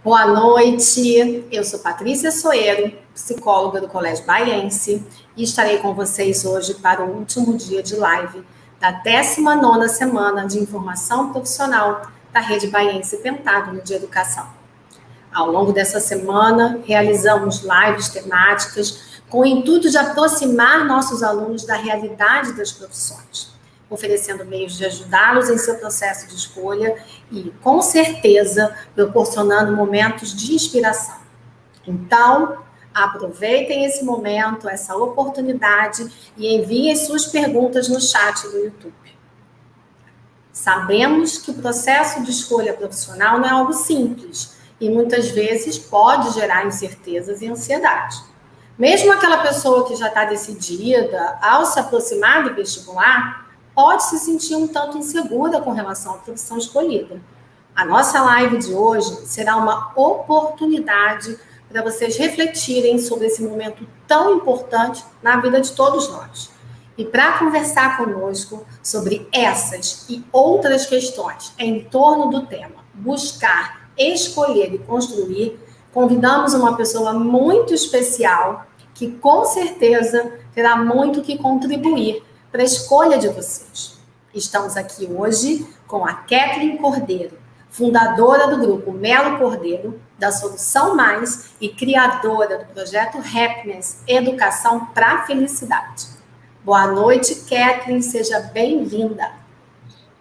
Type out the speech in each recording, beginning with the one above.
Boa noite, eu sou Patrícia Soeiro, psicóloga do Colégio Baiense, e estarei com vocês hoje para o último dia de live da 19ª Semana de Informação Profissional da Rede Baiense Pentágono de Educação. Ao longo dessa semana, realizamos lives temáticas com o intuito de aproximar nossos alunos da realidade das profissões, oferecendo meios de ajudá-los em seu processo de escolha e, com certeza, proporcionando momentos de inspiração. Então, aproveitem esse momento, essa oportunidade e enviem suas perguntas no chat do YouTube. Sabemos que o processo de escolha profissional não é algo simples e muitas vezes pode gerar incertezas e ansiedade. Mesmo aquela pessoa que já está decidida, ao se aproximar do vestibular, pode se sentir um tanto insegura com relação à profissão escolhida. A nossa live de hoje será uma oportunidade para vocês refletirem sobre esse momento tão importante na vida de todos nós. E para conversar conosco sobre essas e outras questões em torno do tema buscar, escolher e construir, convidamos uma pessoa muito especial que com certeza terá muito que contribuir para a escolha de vocês. Estamos aqui hoje com a Kathleen Cordeiro, fundadora do grupo Melo Cordeiro, da Solução Mais e criadora do projeto Happiness, Educação para a Felicidade. Boa noite, Kathleen, seja bem-vinda.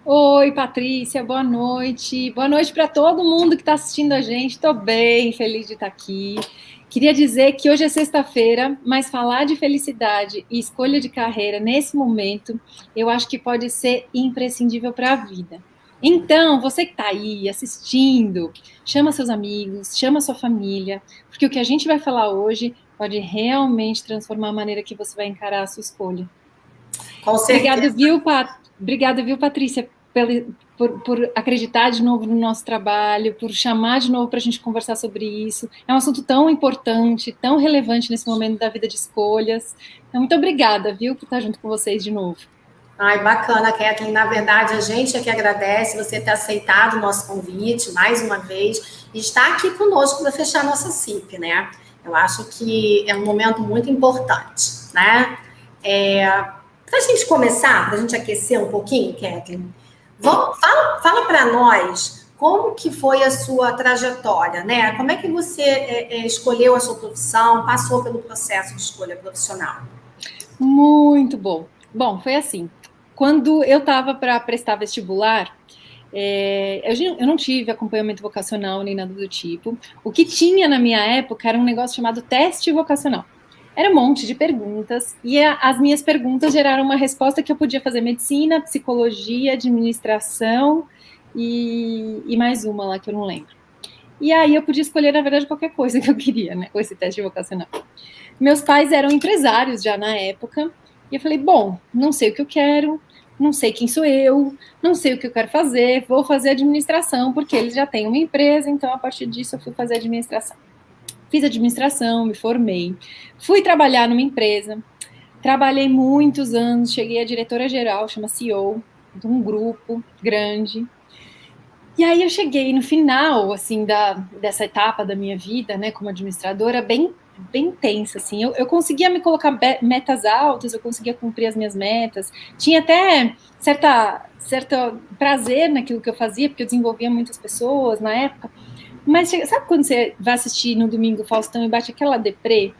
Oi, Patrícia, boa noite. Boa noite para todo mundo que está assistindo a gente. Estou bem feliz de estar aqui. Queria dizer que hoje é sexta-feira, mas falar de felicidade e escolha de carreira nesse momento, eu acho que pode ser imprescindível para a vida. Então, você que está aí assistindo, chama seus amigos, chama sua família, porque o que a gente vai falar hoje pode realmente transformar a maneira que você vai encarar a sua escolha. Com certeza. Obrigada, viu, Patrícia, por acreditar de novo no nosso trabalho, por chamar de novo para a gente conversar sobre isso. É um assunto tão importante, tão relevante nesse momento da vida de escolhas. Então, muito obrigada, viu, por estar junto com vocês de novo. Ai, bacana, Kathleen. Na verdade, a gente é que agradece você ter aceitado o nosso convite mais uma vez e estar aqui conosco para fechar a nossa CIP, né? Eu acho que é um momento muito importante, né? Para a gente começar, para a gente aquecer um pouquinho, Kathleen, fala para nós como que foi a sua trajetória, né? Como é que você escolheu a sua profissão, passou pelo processo de escolha profissional? Muito bom. Bom, foi assim. Quando eu estava para prestar vestibular, eu não tive acompanhamento vocacional nem nada do tipo. O que tinha na minha época era um negócio chamado teste vocacional. Era um monte de perguntas, e as minhas perguntas geraram uma resposta que eu podia fazer medicina, psicologia, administração e mais uma lá que eu não lembro. E aí eu podia escolher, na verdade, qualquer coisa que eu queria, né, com esse teste vocacional. Meus pais eram empresários já na época, e eu falei, bom, não sei o que eu quero, não sei quem sou eu, não sei o que eu quero fazer, vou fazer administração, porque eles já têm uma empresa, então a partir disso eu fui fazer administração. Fiz administração, me formei, fui trabalhar numa empresa, trabalhei muitos anos, cheguei a diretora-geral, chama CEO, de um grupo grande. E aí eu cheguei no final, assim, dessa etapa da minha vida, né, como administradora, bem tensa, assim. Eu conseguia me colocar metas altas, eu conseguia cumprir as minhas metas, tinha até certo prazer naquilo que eu fazia, porque eu desenvolvia muitas pessoas na época. Mas sabe quando você vai assistir no domingo o Faustão e bate aquela deprê?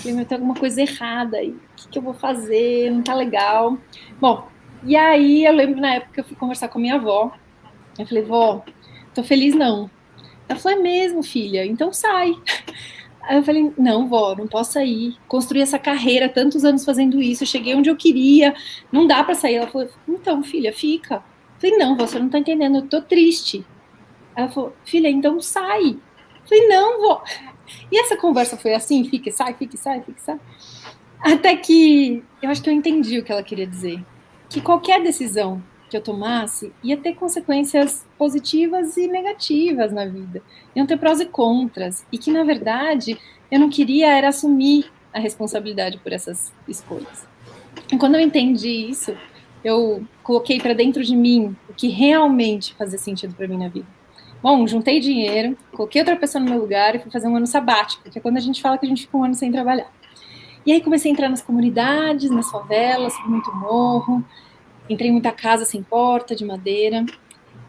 Tem alguma coisa errada aí, o que eu vou fazer? Não tá legal. Bom, e aí eu lembro na época que eu fui conversar com a minha avó. Eu falei, vó, tô feliz não. Ela falou, é mesmo, filha? Então sai. Aí eu falei, não, vó, não posso sair. Construí essa carreira, tantos anos fazendo isso, cheguei onde eu queria, não dá pra sair. Ela falou, então, filha, fica. Eu falei, não, vó, você não tá entendendo, eu tô triste. Ela falou, filha, então sai. Eu falei, não, vó. E essa conversa foi assim, fica e sai, fica e sai, fica e sai. Até que eu acho que eu entendi o que ela queria dizer. Que qualquer decisão que eu tomasse ia ter consequências positivas e negativas na vida. Iam ter prós e contras. E que, na verdade, eu não queria era assumir a responsabilidade por essas escolhas. E quando eu entendi isso, eu coloquei para dentro de mim o que realmente fazia sentido para mim na vida. Bom, juntei dinheiro, coloquei outra pessoa no meu lugar e fui fazer um ano sabático, que é quando a gente fala que a gente fica um ano sem trabalhar. E aí comecei a entrar nas comunidades, nas favelas, subi muito morro, entrei em muita casa sem porta, de madeira,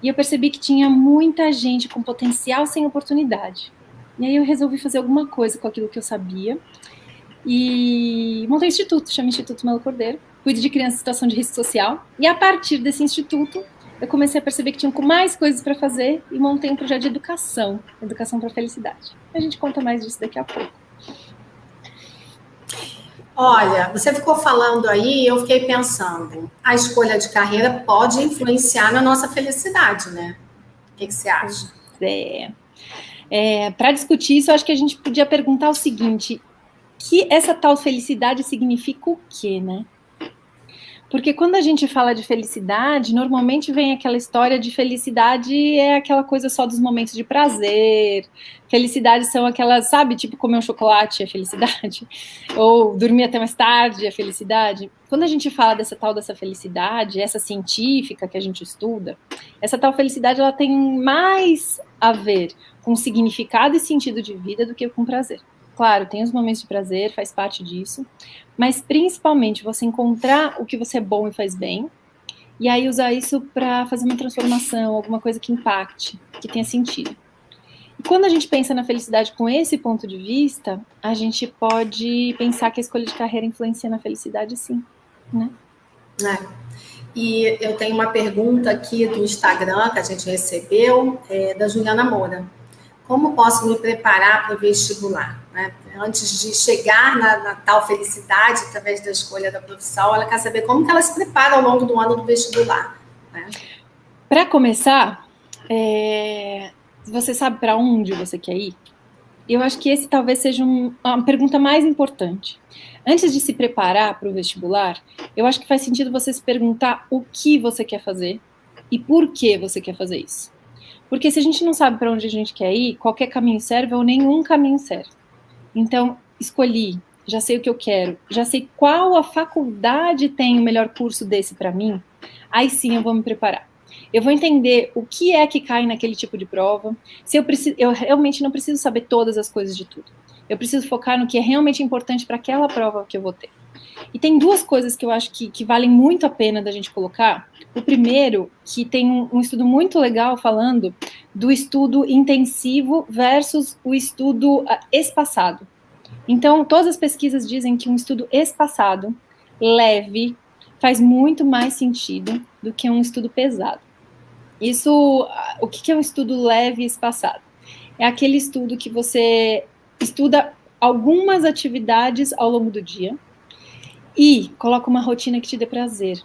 e eu percebi que tinha muita gente com potencial sem oportunidade. E aí eu resolvi fazer alguma coisa com aquilo que eu sabia, e montei um instituto, chama Instituto Melo Cordeiro, cuido de crianças em situação de risco social, e a partir desse instituto, eu comecei a perceber que tinha mais coisas para fazer e montei um projeto de educação para a felicidade. A gente conta mais disso daqui a pouco. Olha, você ficou falando aí, eu fiquei pensando, a escolha de carreira pode influenciar na nossa felicidade, né? O que você acha? Para discutir isso, eu acho que a gente podia perguntar o seguinte, que essa tal felicidade significa o quê, né? Porque quando a gente fala de felicidade, normalmente vem aquela história de felicidade é aquela coisa só dos momentos de prazer. Felicidade são aquelas, sabe, tipo comer um chocolate é felicidade, ou dormir até mais tarde é felicidade. Quando a gente fala dessa felicidade, essa científica que a gente estuda, essa tal felicidade ela tem mais a ver com significado e sentido de vida do que com prazer. Claro, tem os momentos de prazer, faz parte disso, mas principalmente você encontrar o que você é bom e faz bem, e aí usar isso para fazer uma transformação, alguma coisa que impacte, que tenha sentido. E quando a gente pensa na felicidade com esse ponto de vista, a gente pode pensar que a escolha de carreira influencia na felicidade, sim, né? E eu tenho uma pergunta aqui do Instagram que a gente recebeu, da Juliana Moura. Como posso me preparar para o vestibular? Né? Antes de chegar na tal felicidade, através da escolha da profissão, ela quer saber como que ela se prepara ao longo do ano do vestibular. Né? Para começar, você sabe para onde você quer ir? Eu acho que esse talvez seja uma pergunta mais importante. Antes de se preparar para o vestibular, eu acho que faz sentido você se perguntar o que você quer fazer e por que você quer fazer isso. Porque se a gente não sabe para onde a gente quer ir, qualquer caminho serve ou nenhum caminho serve. Então, escolhi, já sei o que eu quero, já sei qual a faculdade tem o melhor curso desse para mim, aí sim eu vou me preparar. Eu vou entender o que é que cai naquele tipo de prova, se eu realmente não preciso saber todas as coisas de tudo. Eu preciso focar no que é realmente importante para aquela prova que eu vou ter. E tem duas coisas que eu acho que valem muito a pena da gente colocar. O primeiro, que tem um estudo muito legal falando do estudo intensivo versus o estudo espaçado. Então, todas as pesquisas dizem que um estudo espaçado, leve, faz muito mais sentido do que um estudo pesado. Isso, o que é um estudo leve e espaçado? É aquele estudo que você estuda algumas atividades ao longo do dia, e coloca uma rotina que te dê prazer.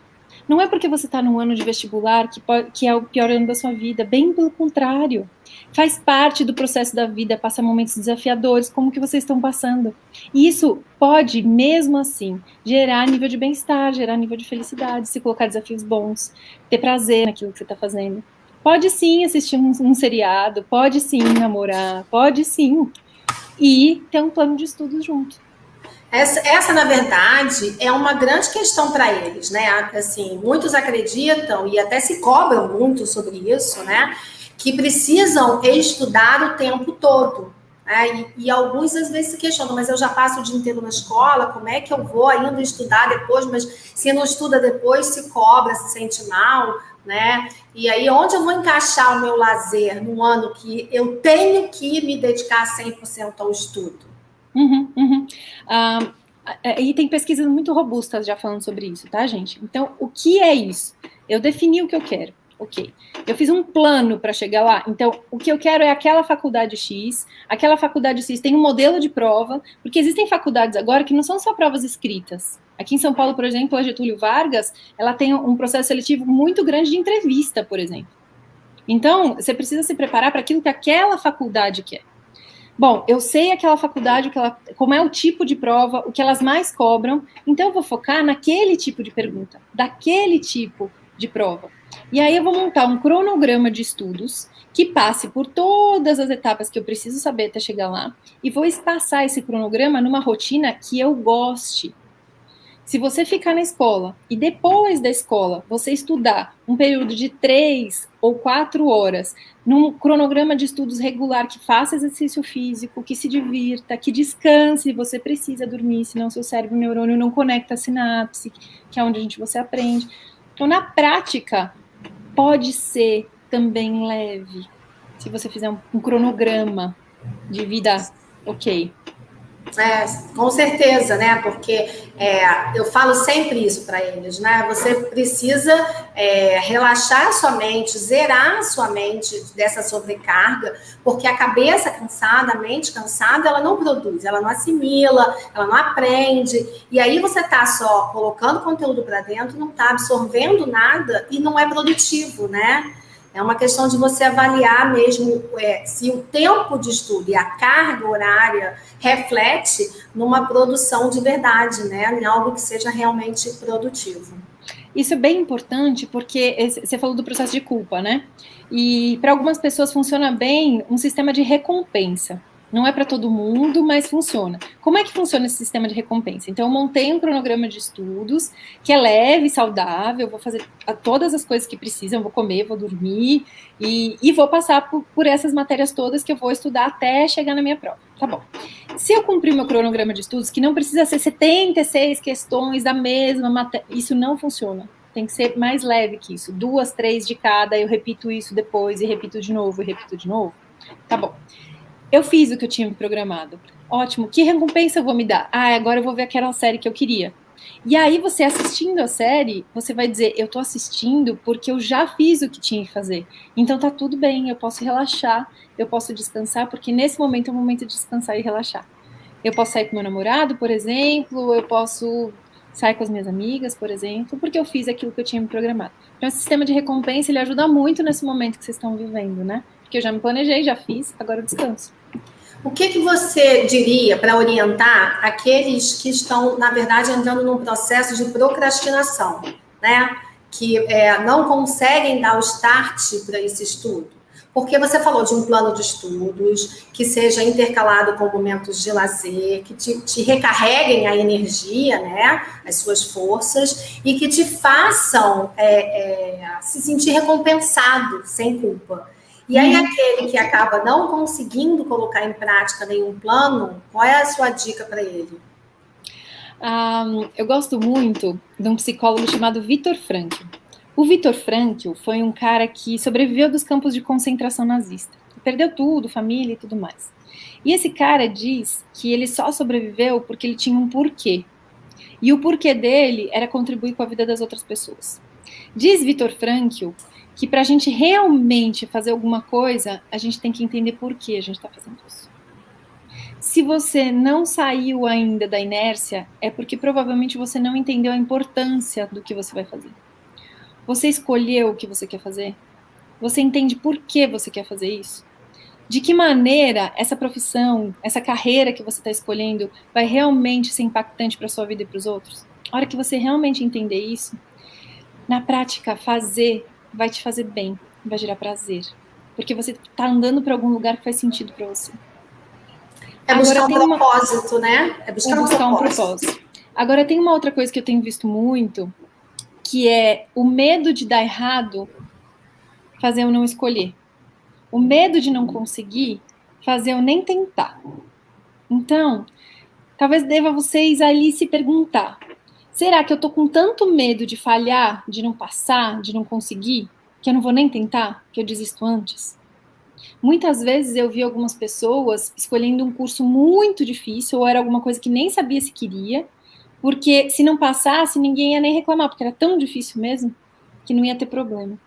Não é porque você está num ano de vestibular que é o pior ano da sua vida, bem pelo contrário. Faz parte do processo da vida, passar momentos desafiadores, como que vocês estão passando. E isso pode, mesmo assim, gerar nível de bem-estar, gerar nível de felicidade, se colocar desafios bons, ter prazer naquilo que você está fazendo. Pode sim assistir um seriado, pode sim namorar, pode sim. E ter um plano de estudos junto. Essa, na verdade, é uma grande questão para eles, né? Assim, muitos acreditam e até se cobram muito sobre isso, né? Que precisam estudar o tempo todo. Né? E alguns, às vezes, se questionam, mas eu já passo o dia inteiro na escola, como é que eu vou ainda estudar depois? Mas se não estuda depois, se cobra, se sente mal, né? E aí, onde eu vou encaixar o meu lazer no ano que eu tenho que me dedicar 100% ao estudo? E tem pesquisas muito robustas já falando sobre isso, tá, gente? Então, o que é isso? Eu defini o que eu quero, ok. Eu fiz um plano para chegar lá. Então, o que eu quero é aquela faculdade X. Aquela faculdade X tem um modelo de prova, porque existem faculdades agora que não são só provas escritas. Aqui em São Paulo, por exemplo, a Getúlio Vargas, ela tem um processo seletivo muito grande de entrevista, por exemplo. Então, você precisa se preparar para aquilo que aquela faculdade quer. Bom, eu sei aquela faculdade, como é o tipo de prova, o que elas mais cobram, então eu vou focar naquele tipo de pergunta, daquele tipo de prova. E aí eu vou montar um cronograma de estudos que passe por todas as etapas que eu preciso saber até chegar lá e vou espaçar esse cronograma numa rotina que eu goste. Se você ficar na escola e depois da escola você estudar um período de 3 ou 4 horas num cronograma de estudos regular que faça exercício físico, que se divirta, que descanse, você precisa dormir, senão seu cérebro, o neurônio não conecta a sinapse, que é onde você aprende. Então, na prática, pode ser também leve, se você fizer um cronograma de vida ok. Com certeza, né? Porque eu falo sempre isso para eles, né? Você precisa relaxar a sua mente, zerar a sua mente dessa sobrecarga, porque a cabeça cansada, a mente cansada, ela não produz, ela não assimila, ela não aprende. E aí você está só colocando conteúdo para dentro, não está absorvendo nada e não é produtivo, né? É uma questão de você avaliar mesmo se o tempo de estudo e a carga horária reflete numa produção de verdade, né? Em algo que seja realmente produtivo. Isso é bem importante porque você falou do processo de culpa, né? E para algumas pessoas funciona bem um sistema de recompensa. Não é para todo mundo, mas funciona. Como é que funciona esse sistema de recompensa? Então, eu montei um cronograma de estudos que é leve, saudável, vou fazer todas as coisas que precisam, vou comer, vou dormir e vou passar por essas matérias todas que eu vou estudar até chegar na minha prova. Tá bom. Se eu cumprir meu cronograma de estudos, que não precisa ser 76 questões da mesma matéria, isso não funciona. Tem que ser mais leve que isso. 2, 3 de cada, eu repito isso depois, e repito de novo, e repito de novo. Tá bom. Eu fiz o que eu tinha me programado. Ótimo. Que recompensa eu vou me dar? Agora eu vou ver aquela série que eu queria. E aí, você assistindo a série, você vai dizer, eu tô assistindo porque eu já fiz o que tinha que fazer. Então tá tudo bem, eu posso relaxar, eu posso descansar, porque nesse momento é o momento de descansar e relaxar. Eu posso sair com meu namorado, por exemplo, eu posso sair com as minhas amigas, por exemplo, porque eu fiz aquilo que eu tinha me programado. Então, esse sistema de recompensa, ele ajuda muito nesse momento que vocês estão vivendo, né? Porque eu já me planejei, já fiz, agora eu descanso. O que você diria para orientar aqueles que estão, na verdade, entrando num processo de procrastinação, né? Que não conseguem dar o start para esse estudo? Porque você falou de um plano de estudos que seja intercalado com momentos de lazer, que te recarreguem a energia, né? As suas forças, e que te façam se sentir recompensado, sem culpa. E aí, aquele que acaba não conseguindo colocar em prática nenhum plano, qual é a sua dica para ele? Eu gosto muito de um psicólogo chamado Viktor Frankl. O Viktor Frankl foi um cara que sobreviveu dos campos de concentração nazista. Perdeu tudo, família e tudo mais. E esse cara diz que ele só sobreviveu porque ele tinha um porquê. E o porquê dele era contribuir com a vida das outras pessoas. Diz Viktor Frankl que para a gente realmente fazer alguma coisa, a gente tem que entender por que a gente está fazendo isso. Se você não saiu ainda da inércia, é porque provavelmente você não entendeu a importância do que você vai fazer. Você escolheu o que você quer fazer? Você entende por que você quer fazer isso? De que maneira essa profissão, essa carreira que você está escolhendo vai realmente ser impactante para a sua vida e para os outros? A hora que você realmente entender isso, na prática, fazer vai te fazer bem, vai gerar prazer. Porque você está andando para algum lugar que faz sentido para você. É buscar um propósito, né? É buscar um propósito. Agora, tem uma outra coisa que eu tenho visto muito, que é o medo de dar errado fazer eu não escolher. O medo de não conseguir fazer eu nem tentar. Então, talvez deva vocês ali se perguntar, será que eu tô com tanto medo de falhar, de não passar, de não conseguir, que eu não vou nem tentar, que eu desisto antes? Muitas vezes eu vi algumas pessoas escolhendo um curso muito difícil, ou era alguma coisa que nem sabia se queria, porque se não passasse, ninguém ia nem reclamar, porque era tão difícil mesmo, que não ia ter problema.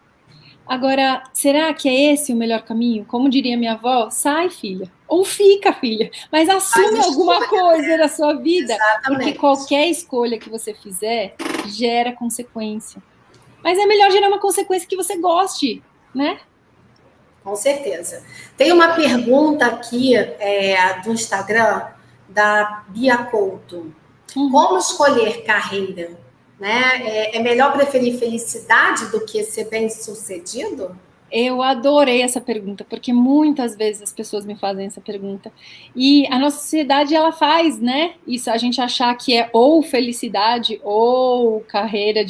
Agora, será que é esse o melhor caminho? Como diria minha avó, sai, filha. Ou fica, filha. Mas assume alguma coisa da sua vida. Exatamente. Porque qualquer escolha que você fizer gera consequência. Mas é melhor gerar uma consequência que você goste, né? Com certeza. Tem uma pergunta aqui do Instagram, da Bia Couto. Como escolher carreira? né? É melhor preferir felicidade do que ser bem-sucedido? Eu adorei essa pergunta, porque muitas vezes as pessoas me fazem essa pergunta. E a nossa sociedade, ela faz, né? Isso, a gente achar que é ou felicidade ou carreira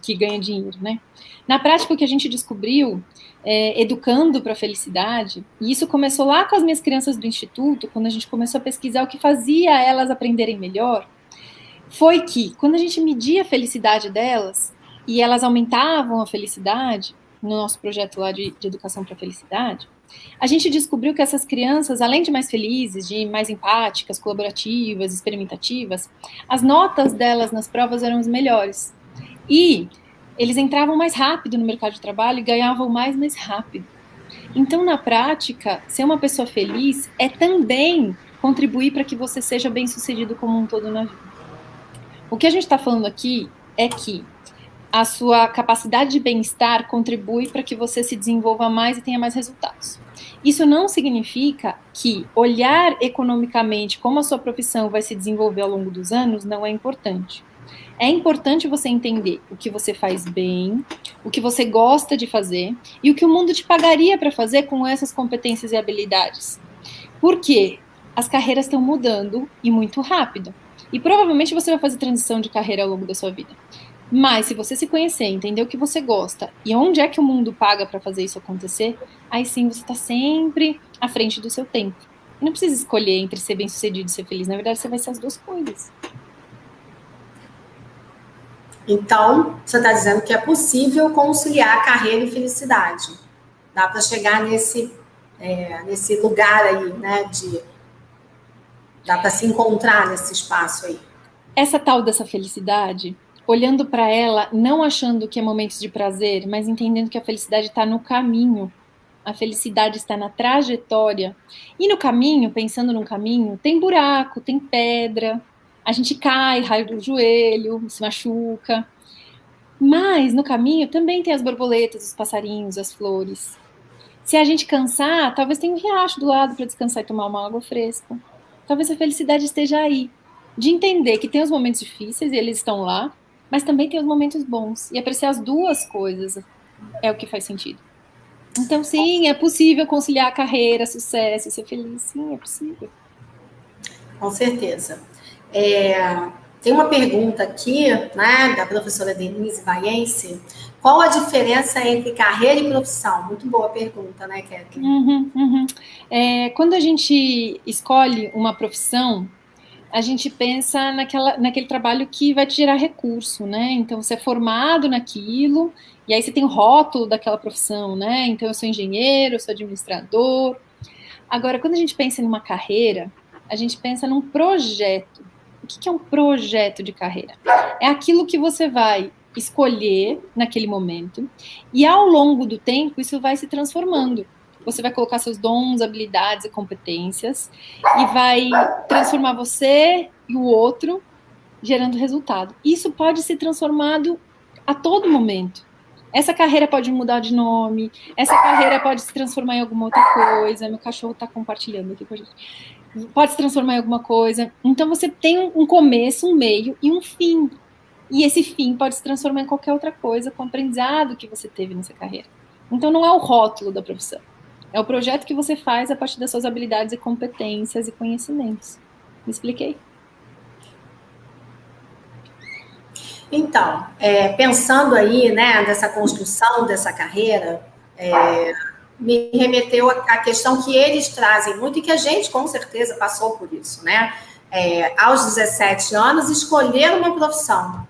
que ganha dinheiro, né? Na prática, o que a gente descobriu, educando para a felicidade, e isso começou lá com as minhas crianças do instituto, quando a gente começou a pesquisar o que fazia elas aprenderem melhor, foi que, quando a gente media a felicidade delas, e elas aumentavam a felicidade, no nosso projeto lá de educação para a felicidade, a gente descobriu que essas crianças, além de mais felizes, de mais empáticas, colaborativas, experimentativas, as notas delas nas provas eram as melhores. E eles entravam mais rápido no mercado de trabalho e ganhavam mais rápido. Então, na prática, ser uma pessoa feliz é também contribuir para que você seja bem-sucedido como um todo na vida. O que a gente está falando aqui é que a sua capacidade de bem-estar contribui para que você se desenvolva mais e tenha mais resultados. Isso não significa que olhar economicamente como a sua profissão vai se desenvolver ao longo dos anos não é importante. É importante você entender o que você faz bem, o que você gosta de fazer e o que o mundo te pagaria para fazer com essas competências e habilidades. Porque as carreiras estão mudando e muito rápido. E provavelmente você vai fazer transição de carreira ao longo da sua vida. Mas se você se conhecer, entender o que você gosta e onde é que o mundo paga para fazer isso acontecer, aí sim você está sempre à frente do seu tempo. E não precisa escolher entre ser bem-sucedido e ser feliz. Na verdade, você vai ser as duas coisas. Então, você está dizendo que é possível conciliar carreira e felicidade. Dá para chegar nesse lugar aí, né? Dá para se encontrar nesse espaço aí. Essa tal dessa felicidade, olhando para ela, não achando que é momentos de prazer, mas entendendo que a felicidade está no caminho. A felicidade está na trajetória. E no caminho, pensando no caminho, tem buraco, tem pedra, a gente cai, raio do joelho, se machuca. Mas no caminho também tem as borboletas, os passarinhos, as flores. Se a gente cansar, talvez tenha um riacho do lado para descansar e tomar uma água fresca. Talvez a felicidade esteja aí. De entender que tem os momentos difíceis e eles estão lá, mas também tem os momentos bons. E apreciar as duas coisas é o que faz sentido. Então, sim, é possível conciliar a carreira, sucesso, ser feliz. Sim, é possível. Com certeza. Tem uma pergunta aqui, né, da professora Denise Vaiense. Qual a diferença entre carreira e profissão? Muito boa pergunta, né, Kathleen? Quando a gente escolhe uma profissão, a gente pensa naquele trabalho que vai te gerar recurso, né? Então, você é formado naquilo, e aí você tem o rótulo daquela profissão, né? Então, eu sou engenheiro, eu sou administrador. Agora, quando a gente pensa em uma carreira, a gente pensa num projeto. O que é um projeto de carreira? É aquilo que você vai escolher naquele momento, e ao longo do tempo, isso vai se transformando. Você vai colocar seus dons, habilidades e competências e vai transformar você e o outro, gerando resultado. Isso pode ser transformado a todo momento. Essa carreira pode mudar de nome, essa carreira pode se transformar em alguma outra coisa. Meu cachorro está compartilhando aqui com a gente. Pode se transformar em alguma coisa. Então você tem um começo, um meio e um fim. E esse fim pode se transformar em qualquer outra coisa com o aprendizado que você teve nessa carreira. Então não é o rótulo da profissão. É o projeto que você faz a partir das suas habilidades e competências e conhecimentos. Me expliquei? Então, pensando aí, né, dessa construção dessa carreira, me remeteu à questão que eles trazem muito e que a gente, com certeza, passou por isso, né? Aos 17 anos, escolher uma profissão.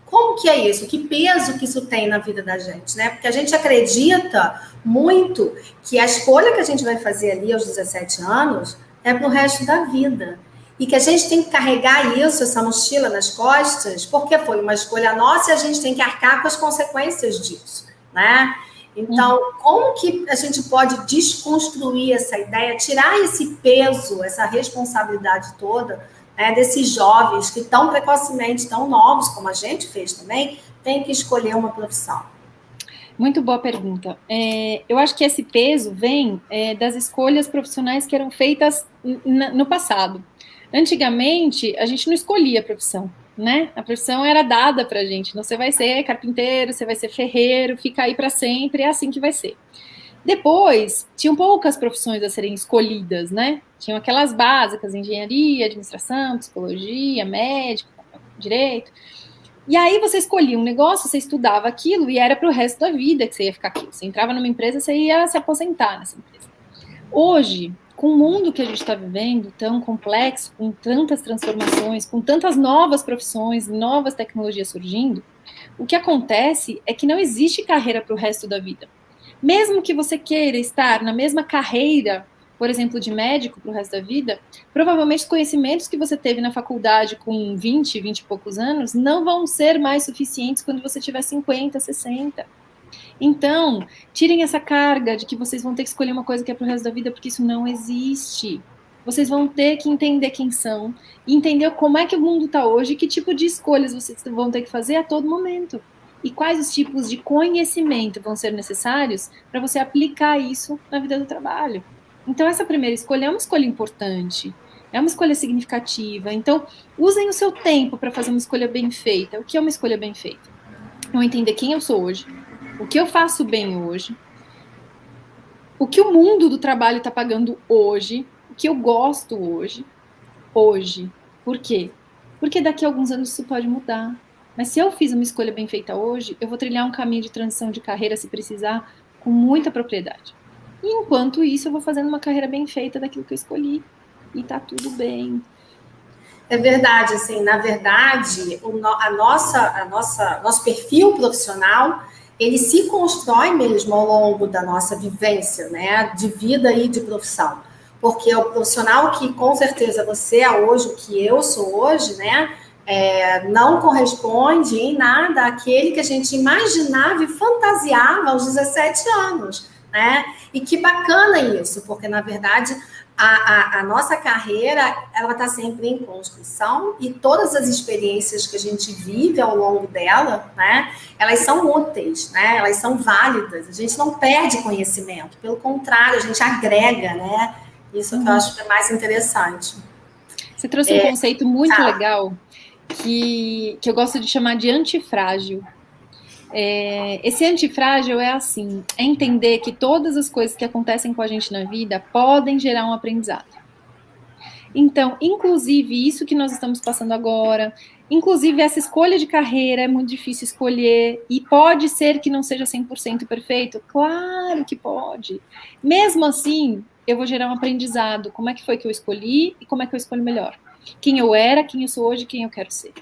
Como que é isso? Que peso que isso tem na vida da gente, né? Porque a gente acredita muito que a escolha que a gente vai fazer ali aos 17 anos é para o resto da vida. E que a gente tem que carregar isso, essa mochila nas costas, porque foi uma escolha nossa e a gente tem que arcar com as consequências disso, né? Então, como que a gente pode desconstruir essa ideia, tirar esse peso, essa responsabilidade toda, né, desses jovens que tão precocemente, tão novos, como a gente fez também, tem que escolher uma profissão? Muito boa pergunta. Eu acho que esse peso vem das escolhas profissionais que eram feitas no passado. Antigamente, a gente não escolhia a profissão. né? A profissão era dada pra gente. Você vai ser carpinteiro, você vai ser ferreiro, fica aí para sempre, é assim que vai ser. Depois, tinham poucas profissões a serem escolhidas, né? Tinham aquelas básicas, engenharia, administração, psicologia, médico, direito. E aí você escolhia um negócio, você estudava aquilo e era para o resto da vida que você ia ficar aqui. Você entrava numa empresa, você ia se aposentar nessa empresa. Hoje, com o mundo que a gente está vivendo, tão complexo, com tantas transformações, com tantas novas profissões, novas tecnologias surgindo, o que acontece é que não existe carreira para o resto da vida. Mesmo que você queira estar na mesma carreira, por exemplo, de médico para o resto da vida, provavelmente os conhecimentos que você teve na faculdade com 20 e poucos anos não vão ser mais suficientes quando você tiver 50, 60. Então, tirem essa carga de que vocês vão ter que escolher uma coisa que é para o resto da vida, porque isso não existe. Vocês vão ter que entender quem são, e entender como é que o mundo está hoje, e que tipo de escolhas vocês vão ter que fazer a todo momento. E quais os tipos de conhecimento vão ser necessários para você aplicar isso na vida do trabalho. Então, essa primeira escolha é uma escolha importante, é uma escolha significativa. Então, usem o seu tempo para fazer uma escolha bem feita. O que é uma escolha bem feita? Eu entender quem eu sou hoje, o que eu faço bem hoje, o que o mundo do trabalho está pagando hoje, o que eu gosto hoje. Por quê? Porque daqui a alguns anos isso pode mudar. Mas se eu fiz uma escolha bem feita hoje, eu vou trilhar um caminho de transição de carreira, se precisar, com muita propriedade. E enquanto isso, eu vou fazendo uma carreira bem feita daquilo que eu escolhi. E tá tudo bem. É verdade, assim, na verdade, nosso perfil profissional, ele se constrói mesmo ao longo da nossa vivência, né, de vida e de profissão. Porque o profissional que, com certeza, você é hoje, o que eu sou hoje, né, não corresponde em nada àquele que a gente imaginava e fantasiava aos 17 anos, né? E que bacana isso, porque, na verdade, a nossa carreira, ela está sempre em construção e todas as experiências que a gente vive ao longo dela, né, elas são úteis, né, elas são válidas. A gente não perde conhecimento, pelo contrário, a gente agrega, né? Isso que eu acho que é mais interessante. Você trouxe um conceito muito legal que eu gosto de chamar de antifrágil. Esse antifrágil é assim, é entender que todas as coisas que acontecem com a gente na vida podem gerar um aprendizado. Então, inclusive isso que nós estamos passando agora, inclusive essa escolha de carreira é muito difícil escolher e pode ser que não seja 100% perfeito? Claro que pode. Mesmo assim, eu vou gerar um aprendizado. Como é que foi que eu escolhi e como é que eu escolho melhor? Quem eu era, quem eu sou hoje, quem eu quero ser.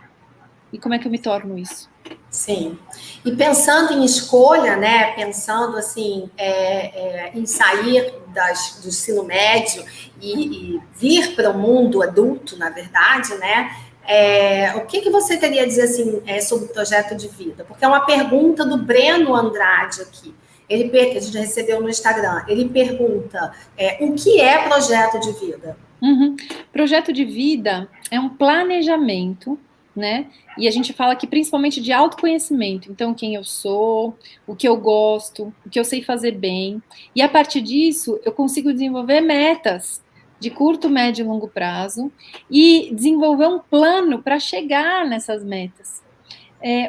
E como é que eu me torno isso? Sim. E pensando em escolha, né? Pensando assim, em sair do ensino médio e vir para o mundo adulto, na verdade, né? O que você teria a dizer assim, sobre o projeto de vida? Porque é uma pergunta do Breno Andrade aqui. Que a gente recebeu no Instagram. Ele pergunta: o que é projeto de vida? Projeto de vida é um planejamento, né? E a gente fala aqui principalmente de autoconhecimento. Então, quem eu sou, o que eu gosto, o que eu sei fazer bem. E a partir disso, eu consigo desenvolver metas de curto, médio e longo prazo e desenvolver um plano para chegar nessas metas.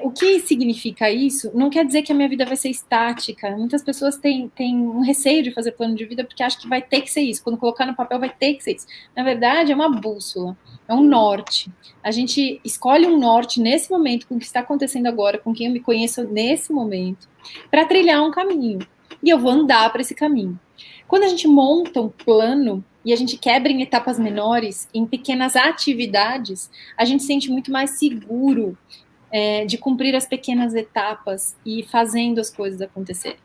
O que significa isso? Não quer dizer que a minha vida vai ser estática. Muitas pessoas têm um receio de fazer plano de vida porque acham que vai ter que ser isso. Quando colocar no papel, vai ter que ser isso. Na verdade, é uma bússola, é um norte. A gente escolhe um norte nesse momento, com o que está acontecendo agora, com quem eu me conheço nesse momento, para trilhar um caminho. E eu vou andar para esse caminho. Quando a gente monta um plano e a gente quebra em etapas menores, em pequenas atividades, a gente se sente muito mais seguro de cumprir as pequenas etapas e fazendo as coisas acontecerem.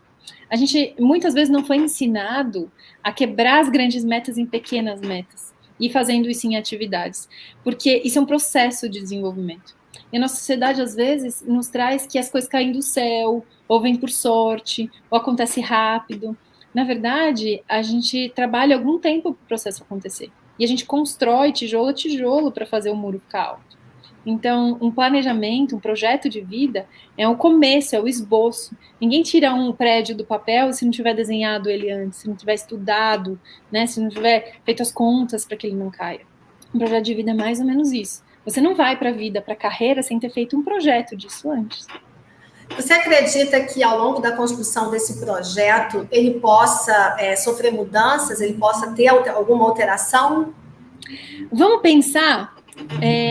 A gente muitas vezes não foi ensinado a quebrar as grandes metas em pequenas metas e fazendo isso em atividades, porque isso é um processo de desenvolvimento. E a nossa sociedade, às vezes, nos traz que as coisas caem do céu, ou vêm por sorte, ou acontece rápido. Na verdade, a gente trabalha algum tempo para o processo acontecer. E a gente constrói tijolo a tijolo para fazer o muro ficar alto. Então, um planejamento, um projeto de vida é o começo, é o esboço. Ninguém tira um prédio do papel se não tiver desenhado ele antes, se não tiver estudado, né, se não tiver feito as contas para que ele não caia. Um projeto de vida é mais ou menos isso. Você não vai para a vida, para a carreira, sem ter feito um projeto disso antes. Você acredita que ao longo da construção desse projeto ele possa sofrer mudanças, ele possa ter alguma alteração? Vamos pensar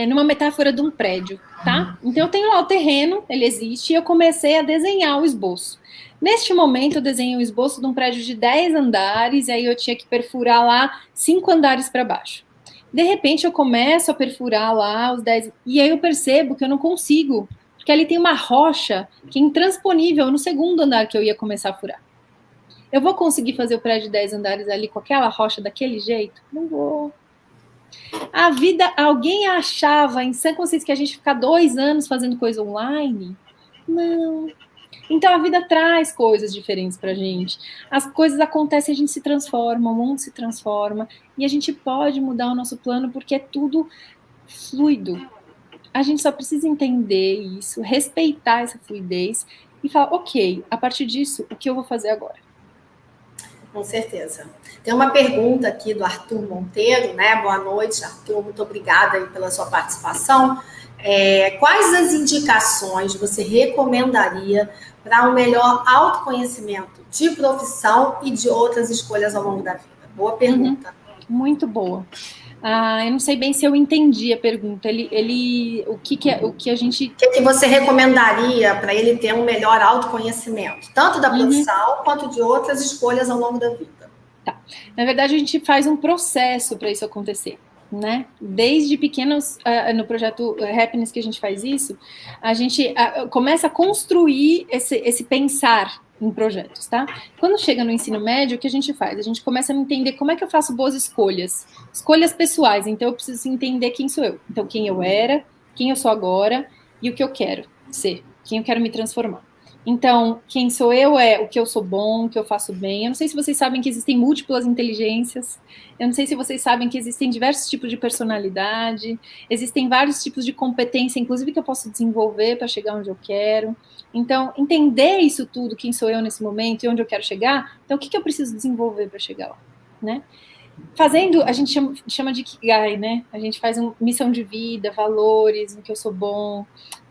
numa metáfora de um prédio, tá? Então eu tenho lá o terreno, ele existe, e eu comecei a desenhar o esboço. Neste momento eu desenhei o esboço de um prédio de 10 andares, e aí eu tinha que perfurar lá 5 andares para baixo. De repente eu começo a perfurar lá os 10, e aí eu percebo que eu não consigo, porque ali tem uma rocha que é intransponível no segundo andar que eu ia começar a furar. Eu vou conseguir fazer o prédio de 10 andares ali com aquela rocha daquele jeito? Não vou. A vida, alguém achava em sã consciência que a gente ficar 2 anos fazendo coisa online? Não. Então a vida traz coisas diferentes pra gente. As coisas acontecem, a gente se transforma, o mundo se transforma, e a gente pode mudar o nosso plano porque é tudo fluido. A gente só precisa entender isso, respeitar essa fluidez e falar, ok, a partir disso, o que eu vou fazer agora? Com certeza. Tem uma pergunta aqui do Arthur Monteiro, né? Boa noite, Arthur, muito obrigada aí pela sua participação. Quais as indicações você recomendaria para um melhor autoconhecimento de profissão e de outras escolhas ao longo da vida? Boa pergunta. Muito boa. Eu não sei bem se eu entendi a pergunta. O que a gente... O que você recomendaria para ele ter um melhor autoconhecimento, tanto da profissão quanto de outras escolhas ao longo da vida? Tá. Na verdade, a gente faz um processo para isso acontecer, né? Desde pequenos, no projeto Happiness que a gente faz isso, a gente começa a construir esse pensar em projetos, tá? Quando chega no ensino médio, o que a gente faz? A gente começa a entender como é que eu faço boas escolhas pessoais. Então, eu preciso entender quem sou eu. Então, quem eu era, quem eu sou agora e o que eu quero ser, quem eu quero me transformar. Então, quem sou eu é o que eu sou bom, o que eu faço bem. Eu não sei se vocês sabem que existem múltiplas inteligências. Eu não sei se vocês sabem que existem diversos tipos de personalidade. Existem vários tipos de competência, inclusive que eu posso desenvolver para chegar onde eu quero. Então, entender isso tudo, quem sou eu nesse momento e onde eu quero chegar, então o que eu preciso desenvolver para chegar lá, né? Fazendo, a gente chama de Ikigai, né? A gente faz uma missão de vida, valores, no que eu sou bom.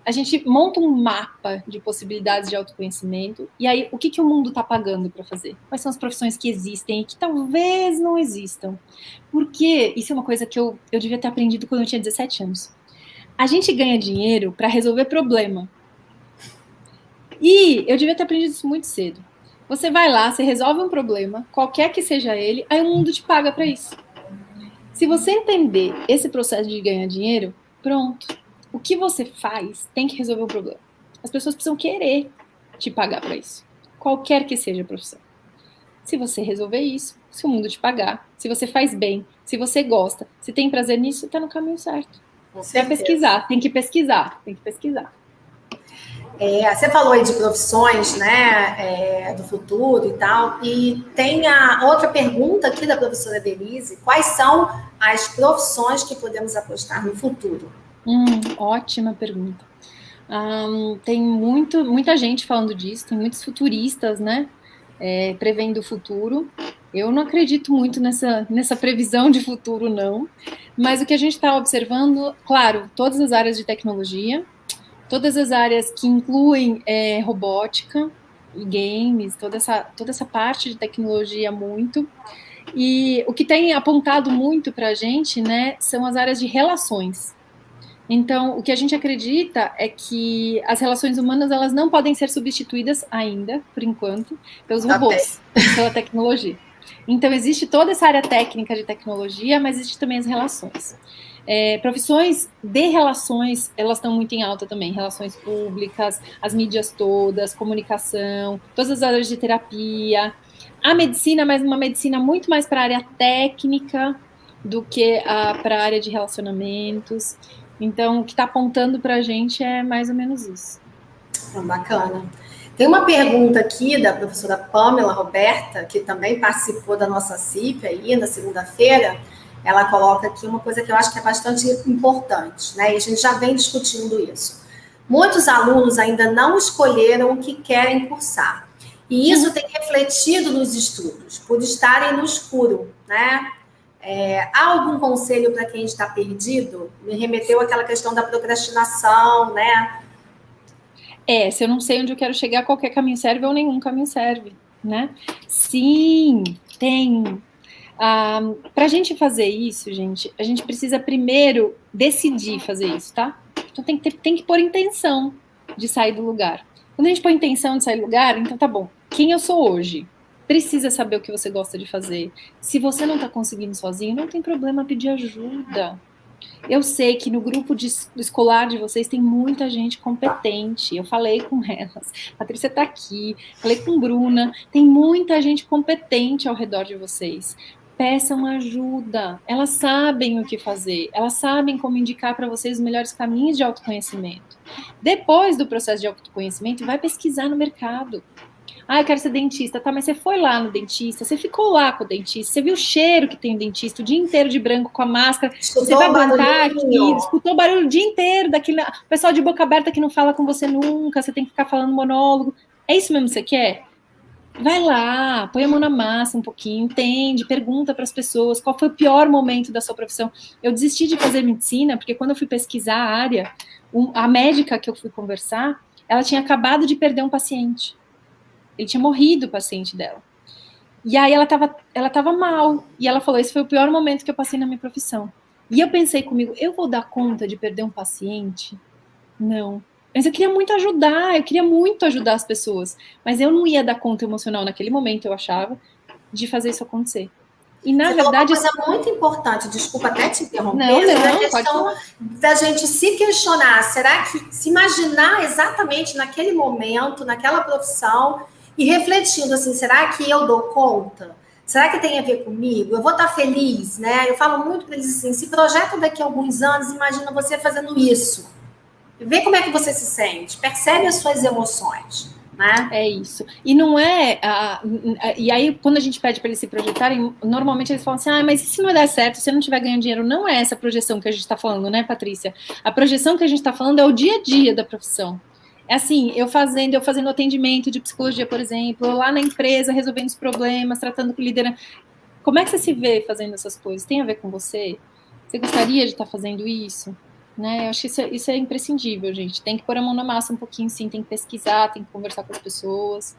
A gente monta um mapa de possibilidades de autoconhecimento, e aí o que o mundo está pagando para fazer? Quais são as profissões que existem e que talvez não existam? Porque isso é uma coisa que eu devia ter aprendido quando eu tinha 17 anos. A gente ganha dinheiro para resolver problema. E eu devia ter aprendido isso muito cedo. Você vai lá, você resolve um problema, qualquer que seja ele, aí o mundo te paga para isso. Se você entender esse processo de ganhar dinheiro, pronto. O que você faz tem que resolver o problema. As pessoas precisam querer te pagar para isso. Qualquer que seja a profissão. Se você resolver isso, se o mundo te pagar, se você faz bem, se você gosta, se tem prazer nisso, está no caminho certo. Você vai pesquisar, tem que pesquisar. Você falou aí de profissões, né, do futuro e tal, e tem a outra pergunta aqui da professora Denise: quais são as profissões que podemos apostar no futuro? Ótima pergunta. Tem muita gente falando disso, tem muitos futuristas, né, prevendo o futuro. Eu não acredito muito nessa previsão de futuro, não, mas o que a gente está observando, claro, todas as áreas de tecnologia, todas as áreas que incluem robótica e games, toda essa parte de tecnologia muito. E o que tem apontado muito para a gente, né, são as áreas de relações. Então, o que a gente acredita é que as relações humanas, elas não podem ser substituídas ainda, por enquanto, pelos robôs, pela tecnologia. Então, existe toda essa área técnica de tecnologia, mas existe também as relações. Profissões de relações, elas estão muito em alta também, relações públicas, as mídias todas, comunicação, todas as áreas de terapia, a medicina, mas uma medicina muito mais para a área técnica do que para a área de relacionamentos. Então, o que está apontando para a gente é mais ou menos isso. Bacana. Tem uma pergunta aqui da professora Pamela Roberta, que também participou da nossa CIP aí na segunda-feira. Ela coloca aqui uma coisa que eu acho que é bastante importante, né? E a gente já vem discutindo isso. Muitos alunos ainda não escolheram o que querem cursar. E isso tem refletido nos estudos, por estarem no escuro, né? Há algum conselho para quem está perdido? Me remeteu àquela questão da procrastinação, né? Se eu não sei onde eu quero chegar, qualquer caminho serve ou nenhum caminho serve, né? Sim, tem. Para a gente fazer isso, gente, a gente precisa primeiro decidir fazer isso, tá? Então tem que pôr intenção de sair do lugar. Quando a gente põe intenção de sair do lugar, então tá bom. Quem eu sou hoje? Precisa saber o que você gosta de fazer. Se você não tá conseguindo sozinho, não tem problema pedir ajuda. Eu sei que no grupo escolar de vocês tem muita gente competente. Eu falei com elas. A Patrícia está aqui. Falei com Bruna. Tem muita gente competente ao redor de vocês. Peçam ajuda. Elas sabem o que fazer. Elas sabem como indicar para vocês os melhores caminhos de autoconhecimento. Depois do processo de autoconhecimento, vai pesquisar no mercado. Eu quero ser dentista. Tá, mas você foi lá no dentista, você ficou lá com o dentista, você viu o cheiro que tem o dentista o dia inteiro de branco com a máscara, você vai aguentar aqui, escutou o barulho o dia inteiro daquele pessoal de boca aberta que não fala com você nunca, você tem que ficar falando monólogo. É isso mesmo que você quer? Vai lá, põe a mão na massa um pouquinho, entende, pergunta para as pessoas qual foi o pior momento da sua profissão. Eu desisti de fazer medicina, porque quando eu fui pesquisar a área, a médica que eu fui conversar, ela tinha acabado de perder um paciente. Ele tinha morrido, o paciente dela. E aí ela tava mal. E ela falou, esse foi o pior momento que eu passei na minha profissão. E eu pensei comigo, eu vou dar conta de perder um paciente? Não. Mas eu queria muito ajudar as pessoas. Mas eu não ia dar conta emocional naquele momento, eu achava, de fazer isso acontecer. E na verdade... Uma coisa muito importante, desculpa até te interromper, a questão da gente se questionar, será que se imaginar exatamente naquele momento, naquela profissão, e refletindo assim, será que eu dou conta? Será que tem a ver comigo? Eu vou estar feliz, né? Eu falo muito para eles assim, se projeta daqui a alguns anos, imagina você fazendo isso. Vê como é que você se sente, percebe as suas emoções, né? É isso. E não é... e aí, quando a gente pede para eles se projetarem, normalmente eles falam assim, mas e se não der certo, se eu não estiver ganhando dinheiro? Não é essa projeção que a gente está falando, né, Patrícia? A projeção que a gente está falando é o dia a dia da profissão. É assim, eu fazendo atendimento de psicologia, por exemplo, lá na empresa, resolvendo os problemas, tratando com liderança. Como é que você se vê fazendo essas coisas? Tem a ver com você? Você gostaria de estar fazendo isso? Né? Eu acho que isso é imprescindível, gente. Tem que pôr a mão na massa um pouquinho, sim. Tem que pesquisar, tem que conversar com as pessoas.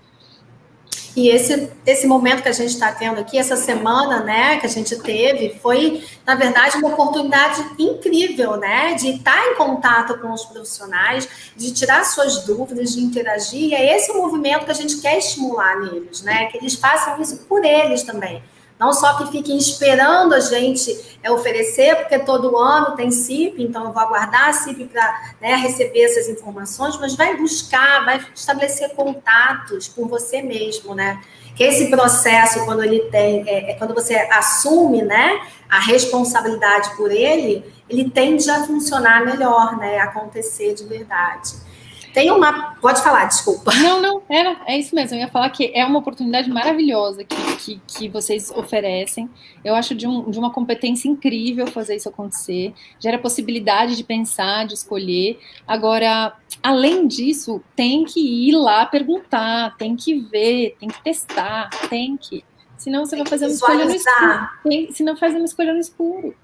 E esse momento que a gente está tendo aqui, essa semana, né, que a gente teve, foi, na verdade, uma oportunidade incrível, né, de estar em contato com os profissionais, de tirar suas dúvidas, de interagir. E é esse o movimento que a gente quer estimular neles, né, que eles façam isso por eles também. Não só que fiquem esperando a gente oferecer, porque todo ano tem CIP, então eu vou aguardar a CIP para, né, receber essas informações, mas vai buscar, vai estabelecer contatos por você mesmo, né? Que esse processo, quando ele tem, quando você assume, né, a responsabilidade por ele tende a funcionar melhor, né? A acontecer de verdade. Tem uma... Pode falar, desculpa. Não, é isso mesmo. Eu ia falar que é uma oportunidade maravilhosa que vocês oferecem. Eu acho de uma competência incrível fazer isso acontecer. Gera possibilidade de pensar, de escolher. Agora, além disso, tem que ir lá perguntar, tem que ver, tem que testar, Senão você vai fazer uma escolha no escuro. Senão faz uma escolha no escuro.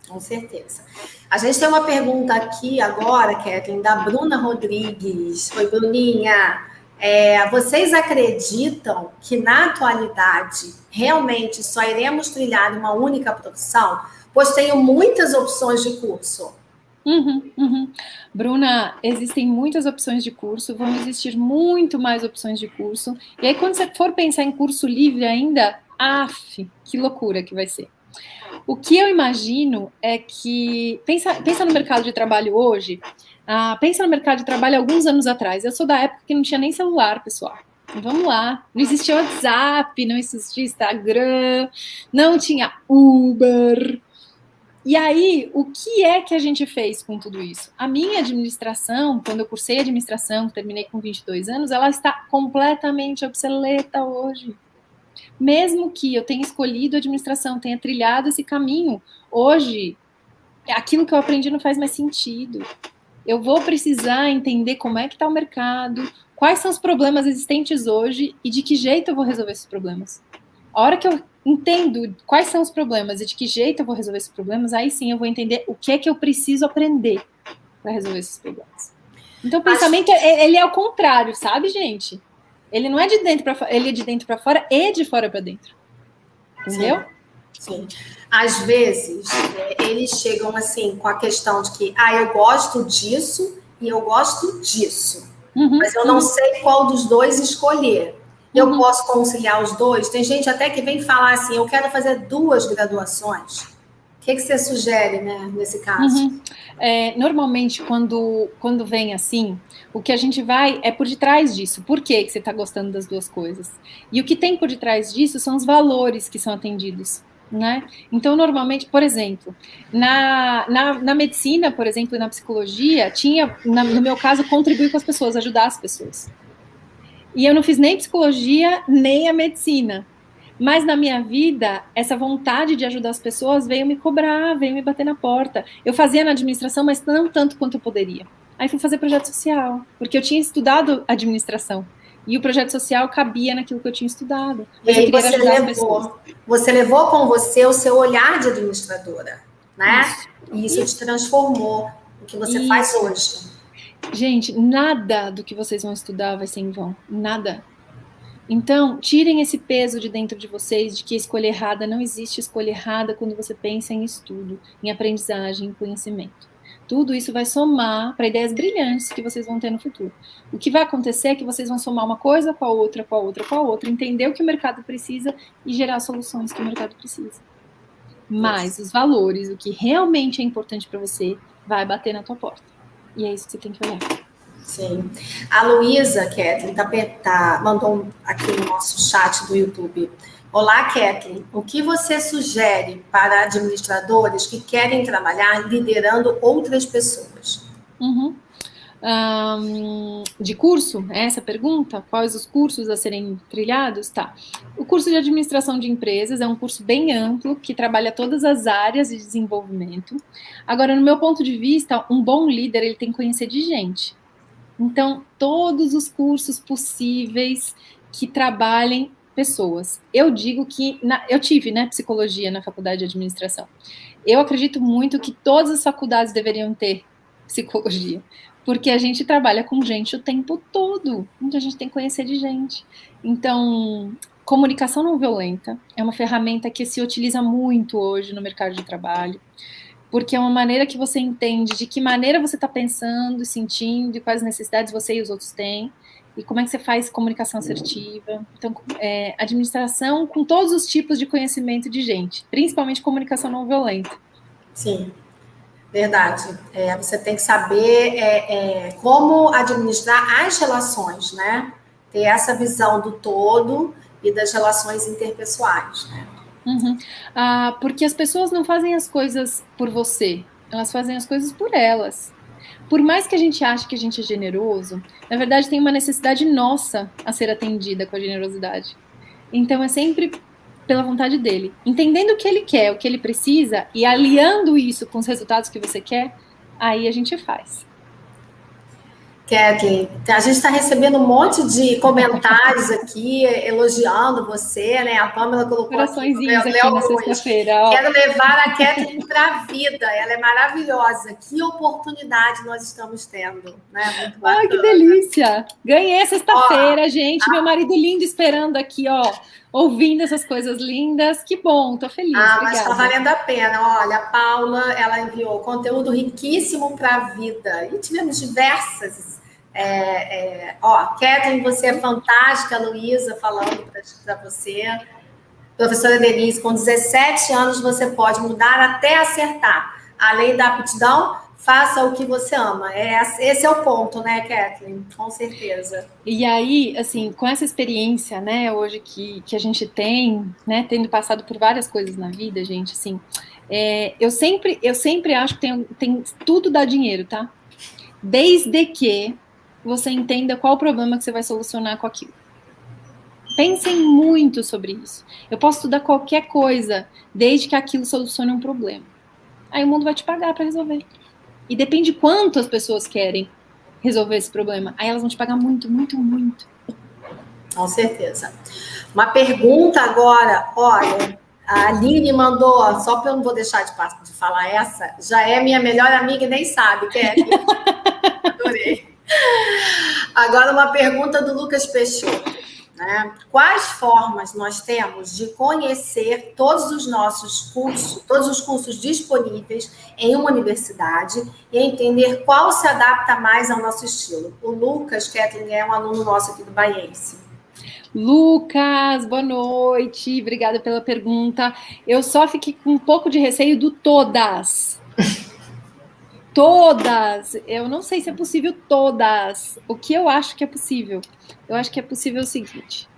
Com certeza. A gente tem uma pergunta aqui agora, Kathleen, da Bruna Rodrigues. Oi, Bruninha. Vocês acreditam que, na atualidade, realmente só iremos trilhar uma única profissão? Pois tenho muitas opções de curso. Bruna, existem muitas opções de curso, vão existir muito mais opções de curso. E aí, quando você for pensar em curso livre ainda, que loucura que vai ser. O que eu imagino é que... Pensa no mercado de trabalho hoje. Pensa no mercado de trabalho alguns anos atrás. Eu sou da época que não tinha nem celular, pessoal. Vamos lá. Não existia WhatsApp, não existia Instagram, não tinha Uber. E aí, o que é que a gente fez com tudo isso? A minha administração, quando eu cursei administração, terminei com 22 anos, ela está completamente obsoleta hoje. Mesmo que eu tenha escolhido a administração, tenha trilhado esse caminho, hoje, aquilo que eu aprendi não faz mais sentido. Eu vou precisar entender como é que está o mercado, quais são os problemas existentes hoje e de que jeito eu vou resolver esses problemas. A hora que eu entendo quais são os problemas e de que jeito eu vou resolver esses problemas, aí sim eu vou entender o que é que eu preciso aprender para resolver esses problemas. Então o pensamento, ele é o contrário, sabe, gente? Ele não é de dentro para fora, ele é de dentro para fora e de fora para dentro. Entendeu? Sim. Às vezes, eles chegam assim com a questão de que, eu gosto disso e eu gosto disso. Mas eu não sei qual dos dois escolher. Eu posso conciliar os dois? Tem gente até que vem falar assim, eu quero fazer 2 graduações. O que você sugere, né, nesse caso? Normalmente, quando vem assim, o que a gente vai é por detrás disso. Por que você está gostando das 2 coisas? E o que tem por detrás disso são os valores que são atendidos. Né? Então, normalmente, por exemplo, na medicina, por exemplo, e na psicologia, tinha, no meu caso, contribuir com as pessoas, ajudar as pessoas. E eu não fiz nem psicologia, nem a medicina. Mas na minha vida, essa vontade de ajudar as pessoas veio me cobrar, veio me bater na porta. Eu fazia na administração, mas não tanto quanto eu poderia. Aí fui fazer projeto social, porque eu tinha estudado administração. E o projeto social cabia naquilo que eu tinha estudado. Mas eu queria ajudar as pessoas. Você levou com você o seu olhar de administradora, né? E isso te transformou o que você faz hoje. Gente, nada do que vocês vão estudar vai ser em vão. Nada. Então, tirem esse peso de dentro de vocês de que escolha errada, não existe escolha errada quando você pensa em estudo, em aprendizagem, em conhecimento. Tudo isso vai somar para ideias brilhantes que vocês vão ter no futuro. O que vai acontecer é que vocês vão somar uma coisa com a outra, com a outra, com a outra, entender o que o mercado precisa e gerar soluções que o mercado precisa. Mas os valores, o que realmente é importante para você, vai bater na tua porta. E é isso que você tem que olhar. Sim. A Luísa, Kathleen, mandou aqui no nosso chat do YouTube. Olá, Kathleen. O que você sugere para administradores que querem trabalhar liderando outras pessoas? De curso? É essa a pergunta? Quais os cursos a serem trilhados? Tá. O curso de administração de empresas é um curso bem amplo que trabalha todas as áreas de desenvolvimento. Agora, no meu ponto de vista, um bom líder ele tem que conhecer de gente. Então, todos os cursos possíveis que trabalhem pessoas. Eu digo que eu tive, psicologia na faculdade de administração. Eu acredito muito que todas as faculdades deveriam ter psicologia, porque a gente trabalha com gente o tempo todo, então a gente tem que conhecer de gente. Então, comunicação não violenta é uma ferramenta que se utiliza muito hoje no mercado de trabalho, porque é uma maneira que você entende de que maneira você está pensando e sentindo, e quais necessidades você e os outros têm, e como é que você faz comunicação assertiva. Então, administração com todos os tipos de conhecimento de gente, principalmente comunicação não violenta. Sim, verdade. Você tem que saber como administrar as relações, né? Ter essa visão do todo e das relações interpessoais, né? Porque as pessoas não fazem as coisas por você, elas fazem as coisas por elas. Por mais que a gente ache que a gente é generoso, na verdade tem uma necessidade nossa a ser atendida com a generosidade. Então é sempre pela vontade dele, entendendo o que ele quer, o que ele precisa e aliando isso com os resultados que você quer, aí a gente faz. Kathleen, a gente está recebendo um monte de comentários aqui, elogiando você, né? A Pâmela colocou coraçõezinhos aqui na sexta-feira. Quero levar a Kathleen para a vida, ela é maravilhosa. Que oportunidade nós estamos tendo, né? Muito bacana. Ai, que delícia! Ganhei sexta-feira, gente. Meu marido lindo esperando aqui, ó. Ouvindo essas coisas lindas, que bom, tô feliz. Mas está valendo a pena. Olha, a Paula, ela enviou conteúdo riquíssimo para a vida. E tivemos diversas. Kathleen, você é fantástica, Luísa, falando para você. Professora Denise, com 17 anos você pode mudar até acertar. Além da aptidão, faça o que você ama. Esse é o ponto, né, Kathleen? Com certeza. E aí, assim, com essa experiência, né, hoje que a gente tem, né, tendo passado por várias coisas na vida, gente, assim, eu sempre acho que tem tudo dá dinheiro, tá? Desde que você entenda qual o problema que você vai solucionar com aquilo. Pensem muito sobre isso. Eu posso estudar qualquer coisa, desde que aquilo solucione um problema. Aí o mundo vai te pagar para resolver. E depende quanto as pessoas querem resolver esse problema. Aí elas vão te pagar muito, muito, muito. Com certeza. Uma pergunta agora, olha, a Aline mandou, só para eu não vou deixar de falar essa, já é minha melhor amiga e nem sabe, Kelly. Adorei. Agora uma pergunta do Lucas Peixoto, né? Quais formas nós temos de conhecer todos os cursos disponíveis em uma universidade e entender qual se adapta mais ao nosso estilo? O Lucas Kathleen é um aluno nosso aqui do Baiense. Lucas, boa noite, obrigada pela pergunta. Eu só fiquei com um pouco de receio do todas. Todas, eu não sei se é possível todas. O que eu acho que é possível? Eu acho que é possível o seguinte: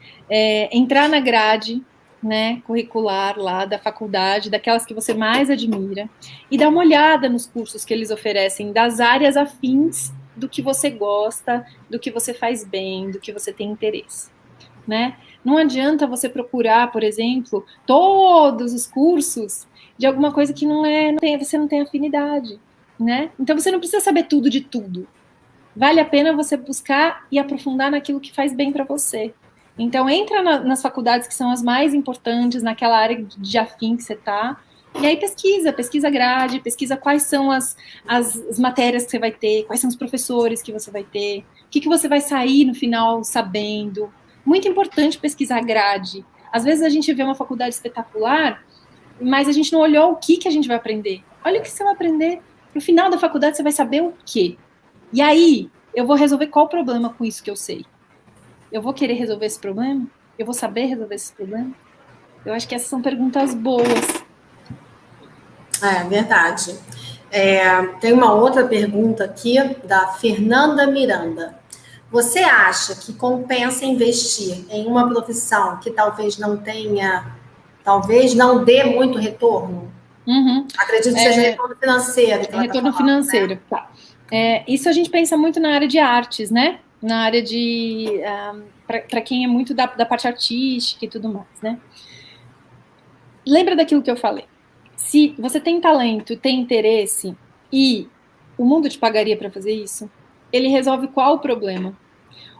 entrar na grade, né, curricular lá da faculdade, daquelas que você mais admira, e dar uma olhada nos cursos que eles oferecem, das áreas afins do que você gosta, do que você faz bem, do que você tem interesse, né? Não adianta você procurar, por exemplo, todos os cursos de alguma coisa que você não tem afinidade, né? Então você não precisa saber tudo de tudo. Vale a pena você buscar e aprofundar naquilo que faz bem para você. Então entra nas faculdades que são as mais importantes, naquela área de afim que você está, e aí pesquisa grade, pesquisa quais são as matérias que você vai ter, quais são os professores que você vai ter, o que você vai sair no final sabendo. Muito importante pesquisar grade. Às vezes a gente vê uma faculdade espetacular, mas a gente não olhou o que a gente vai aprender. Olha o que você vai aprender. No final da faculdade você vai saber o quê. E aí, eu vou resolver qual problema com isso que eu sei. Eu vou querer resolver esse problema? Eu vou saber resolver esse problema? Eu acho que essas são perguntas boas. É verdade. Tem uma outra pergunta aqui da Fernanda Miranda. Você acha que compensa investir em uma profissão que talvez não dê muito retorno? Uhum. Acredito que seja retorno financeiro. Retorno financeiro, né? Tá. Isso a gente pensa muito na área de artes, né? Na área de... para quem é muito da parte artística e tudo mais, né? Lembra daquilo que eu falei. Se você tem talento, tem interesse e o mundo te pagaria para fazer isso, ele resolve qual o problema?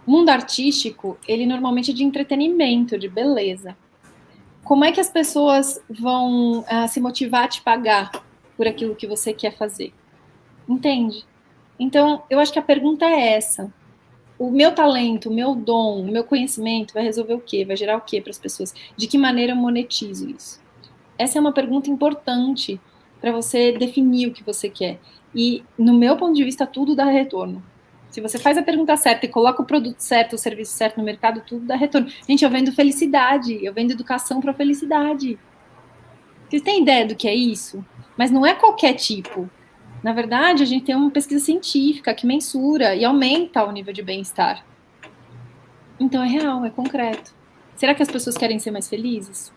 O mundo artístico, ele normalmente é de entretenimento, de beleza. Como é que as pessoas vão se motivar a te pagar por aquilo que você quer fazer? Entende? Então, eu acho que a pergunta é essa. O meu talento, o meu dom, o meu conhecimento vai resolver o quê? Vai gerar o quê para as pessoas? De que maneira eu monetizo isso? Essa é uma pergunta importante para você definir o que você quer. E, no meu ponto de vista, tudo dá retorno. Se você faz a pergunta certa e coloca o produto certo, o serviço certo no mercado, tudo dá retorno. Gente, eu vendo felicidade, eu vendo educação para felicidade. Vocês têm ideia do que é isso? Mas não é qualquer tipo. Na verdade, a gente tem uma pesquisa científica que mensura e aumenta o nível de bem-estar. Então é real, é concreto. Será que as pessoas querem ser mais felizes?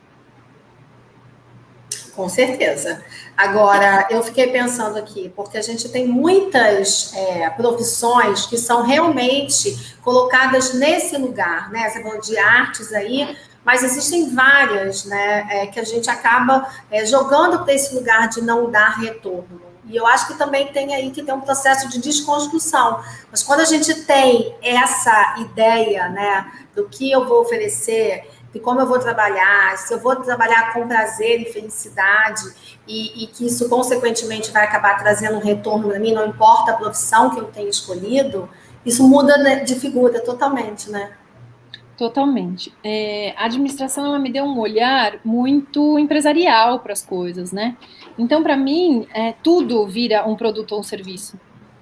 Com certeza. Agora, eu fiquei pensando aqui, porque a gente tem muitas profissões que são realmente colocadas nesse lugar, né? Você falou de artes aí, mas existem várias, né? Que a gente acaba jogando para esse lugar de não dar retorno. E eu acho que também tem aí que ter um processo de desconstrução. Mas quando a gente tem essa ideia, né, do que eu vou oferecer, de como eu vou trabalhar, se eu vou trabalhar com prazer e felicidade, e que isso, consequentemente, vai acabar trazendo um retorno para mim, não importa a profissão que eu tenha escolhido, isso muda de figura totalmente, né? Totalmente. A administração, ela me deu um olhar muito empresarial para as coisas, né? Então, para mim, tudo vira um produto ou um serviço.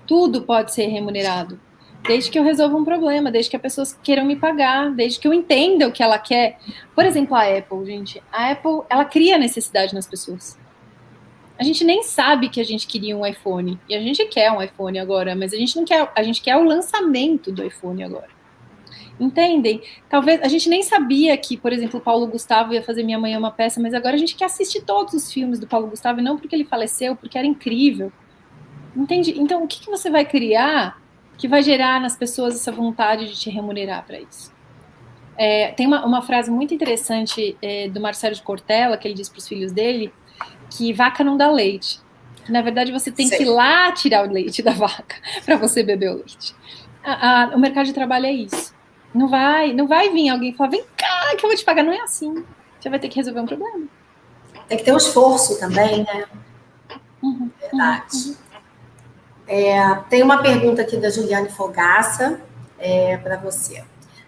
Tudo pode ser remunerado. Desde que eu resolva um problema, desde que as pessoas queiram me pagar, desde que eu entenda o que ela quer. Por exemplo, a Apple, gente. A Apple, ela cria necessidade nas pessoas. A gente nem sabe que a gente queria um iPhone. E a gente quer um iPhone agora, mas a gente não quer, a gente quer o lançamento do iPhone agora. Entendem? Talvez a gente nem sabia que, por exemplo, o Paulo Gustavo ia fazer Minha Mãe é uma Peça, mas agora a gente quer assistir todos os filmes do Paulo Gustavo, e não porque ele faleceu, porque era incrível. Entende? Então, o que você vai criar que vai gerar nas pessoas essa vontade de te remunerar para isso? Tem uma frase muito interessante do Marcelo de Cortella, que ele diz para os filhos dele, que vaca não dá leite. Na verdade, você tem que ir lá tirar o leite da vaca para você beber o leite. O mercado de trabalho é isso. Não vai vir alguém falar, vem cá, que eu vou te pagar. Não é assim. Você vai ter que resolver um problema. Tem que ter um esforço também, né? Verdade. Tem uma pergunta aqui da Juliane Fogaça para você.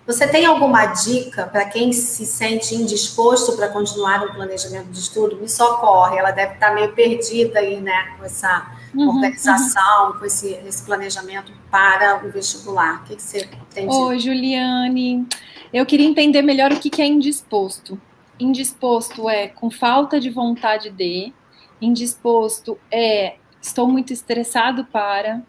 Você tem alguma dica para quem se sente indisposto para continuar um planejamento de estudo? Me socorre, ela deve estar meio perdida aí, né, com essa organização, com esse planejamento para o vestibular. O que você tem dito? Oi, Juliane. Eu queria entender melhor o que é indisposto. Indisposto é com falta de vontade de, indisposto é estou muito estressado para.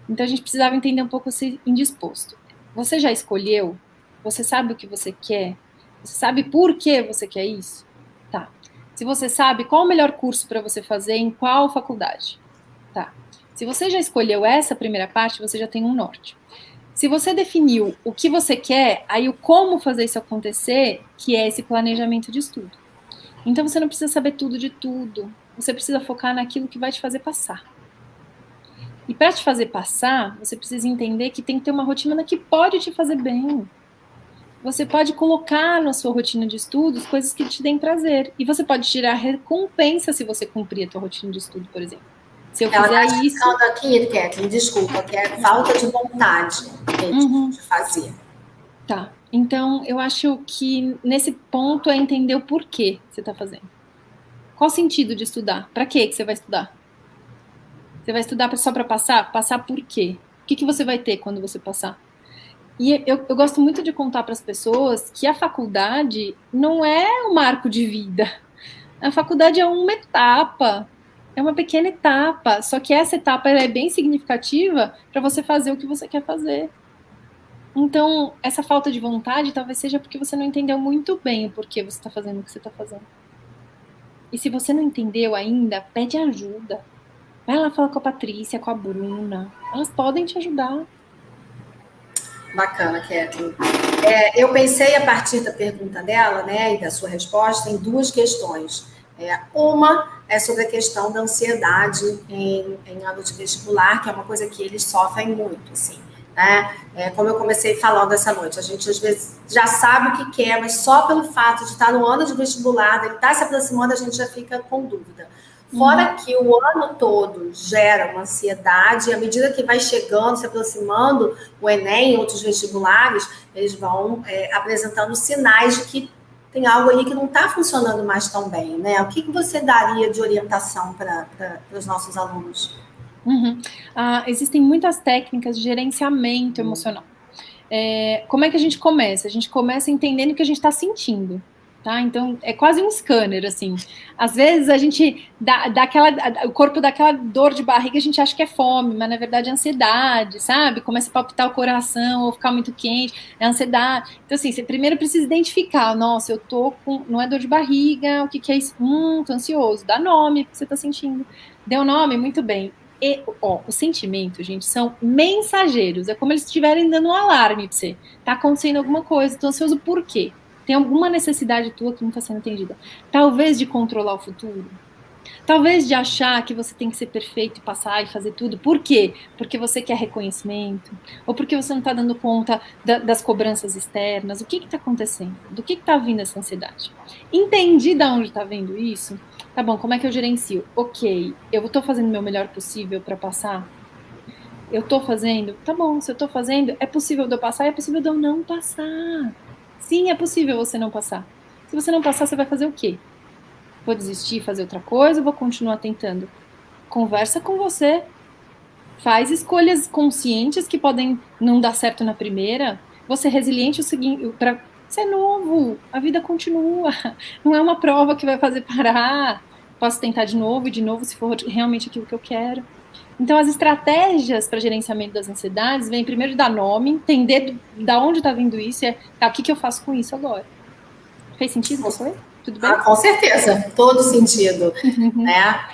Então a gente precisava entender um pouco esse indisposto. Você já escolheu? Você sabe o que você quer? Você sabe por que você quer isso? Tá. Se você sabe, qual o melhor curso para você fazer em qual faculdade? Tá. Se você já escolheu essa primeira parte, você já tem um norte. Se você definiu o que você quer, aí o como fazer isso acontecer, que é esse planejamento de estudo. Então você não precisa saber tudo de tudo. Você precisa focar naquilo que vai te fazer passar. E para te fazer passar, você precisa entender que tem que ter uma rotina que pode te fazer bem. Você pode colocar na sua rotina de estudos coisas que te deem prazer. E você pode tirar recompensa se você cumprir a sua rotina de estudo, por exemplo. Se eu fizer isso... Ela está aqui, Kathleen, desculpa, que é falta de vontade de fazer. Tá. Então, eu acho que nesse ponto é entender o porquê você está fazendo. Qual o sentido de estudar? Para que você vai estudar? Você vai estudar só para passar? Passar por quê? O que você vai ter quando você passar? E eu gosto muito de contar para as pessoas que a faculdade não é um marco de vida. A faculdade é uma etapa. É uma pequena etapa. Só que essa etapa é bem significativa para você fazer o que você quer fazer. Então, essa falta de vontade talvez seja porque você não entendeu muito bem o porquê você está fazendo o que você está fazendo. E se você não entendeu ainda, pede ajuda. Vai lá falar com a Patrícia, com a Bruna. Elas podem te ajudar. Bacana, Kathleen. Eu pensei, a partir da pergunta dela, né, e da sua resposta, em duas questões. Uma é sobre a questão da ansiedade em ano de vestibular, que é uma coisa que eles sofrem muito, assim. Né? Como eu comecei falando essa noite, a gente às vezes já sabe o que quer, mas só pelo fato de estar no ano de vestibular, ele estar se aproximando, a gente já fica com dúvida. Fora que o ano todo gera uma ansiedade, e à medida que vai chegando, se aproximando o Enem e outros vestibulares, eles vão apresentando sinais de que tem algo ali que não está funcionando mais tão bem, né? O que você daria de orientação para os nossos alunos? Existem muitas técnicas de gerenciamento emocional. Como é que a gente começa? A gente começa entendendo o que a gente está sentindo. Tá? Então, é quase um scanner, assim. Às vezes, a gente o corpo dá aquela dor de barriga, a gente acha que é fome, mas, na verdade, é ansiedade, sabe? Começa a palpitar o coração, ou ficar muito quente, é ansiedade. Então, assim, você primeiro precisa identificar, nossa, eu tô com... Não é dor de barriga, o que é isso? Tô ansioso. Dá nome pro que você tá sentindo. Deu nome? Muito bem. E, os sentimentos, gente, são mensageiros. É como eles estiverem dando um alarme pra você. Tá acontecendo alguma coisa, tô ansioso por quê? Tem alguma necessidade tua que não está sendo atendida. Talvez de controlar o futuro. Talvez de achar que você tem que ser perfeito e passar e fazer tudo. Por quê? Porque você quer reconhecimento? Ou porque você não está dando conta das cobranças externas? O que está acontecendo? Do que está vindo essa ansiedade? Entendi de onde está vindo isso? Tá bom, como é que eu gerencio? Ok, eu estou fazendo o meu melhor possível para passar? Eu estou fazendo? Tá bom, se eu estou fazendo, é possível de eu passar? É possível de eu não passar. Sim, é possível você não passar. Se você não passar, você vai fazer o quê? Vou desistir, fazer outra coisa ou vou continuar tentando? Conversa com você. Faz escolhas conscientes que podem não dar certo na primeira. Você é resiliente o seguinte, para ser novo, a vida continua. Não é uma prova que vai fazer parar. Posso tentar de novo e de novo se for realmente aquilo que eu quero. Então, as estratégias para gerenciamento das ansiedades vêm primeiro de dar nome, entender de onde está vindo isso, o que eu faço com isso agora. Fez sentido, pessoal? Tudo bem? Com certeza, todo sentido. Né?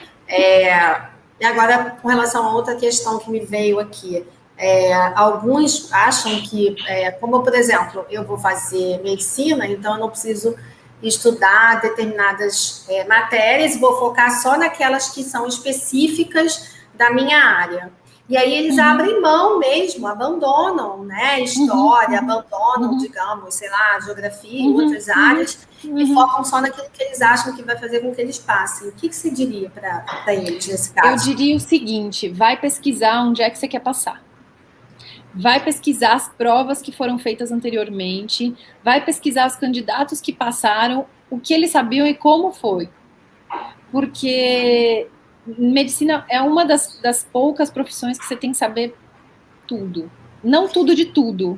E agora, com relação a outra questão que me veio aqui, alguns acham que, como por exemplo, eu vou fazer medicina, então eu não preciso estudar determinadas matérias e vou focar só naquelas que são específicas da minha área. E aí eles abrem mão mesmo, abandonam, né, história, abandonam, digamos, sei lá, geografia e outras áreas, e focam só naquilo que eles acham que vai fazer com que eles passem. O que você diria para eles nesse caso? Eu diria o seguinte, vai pesquisar onde é que você quer passar. Vai pesquisar as provas que foram feitas anteriormente, vai pesquisar os candidatos que passaram, o que eles sabiam e como foi. Porque medicina é uma das poucas profissões que você tem que saber tudo. Não tudo de tudo,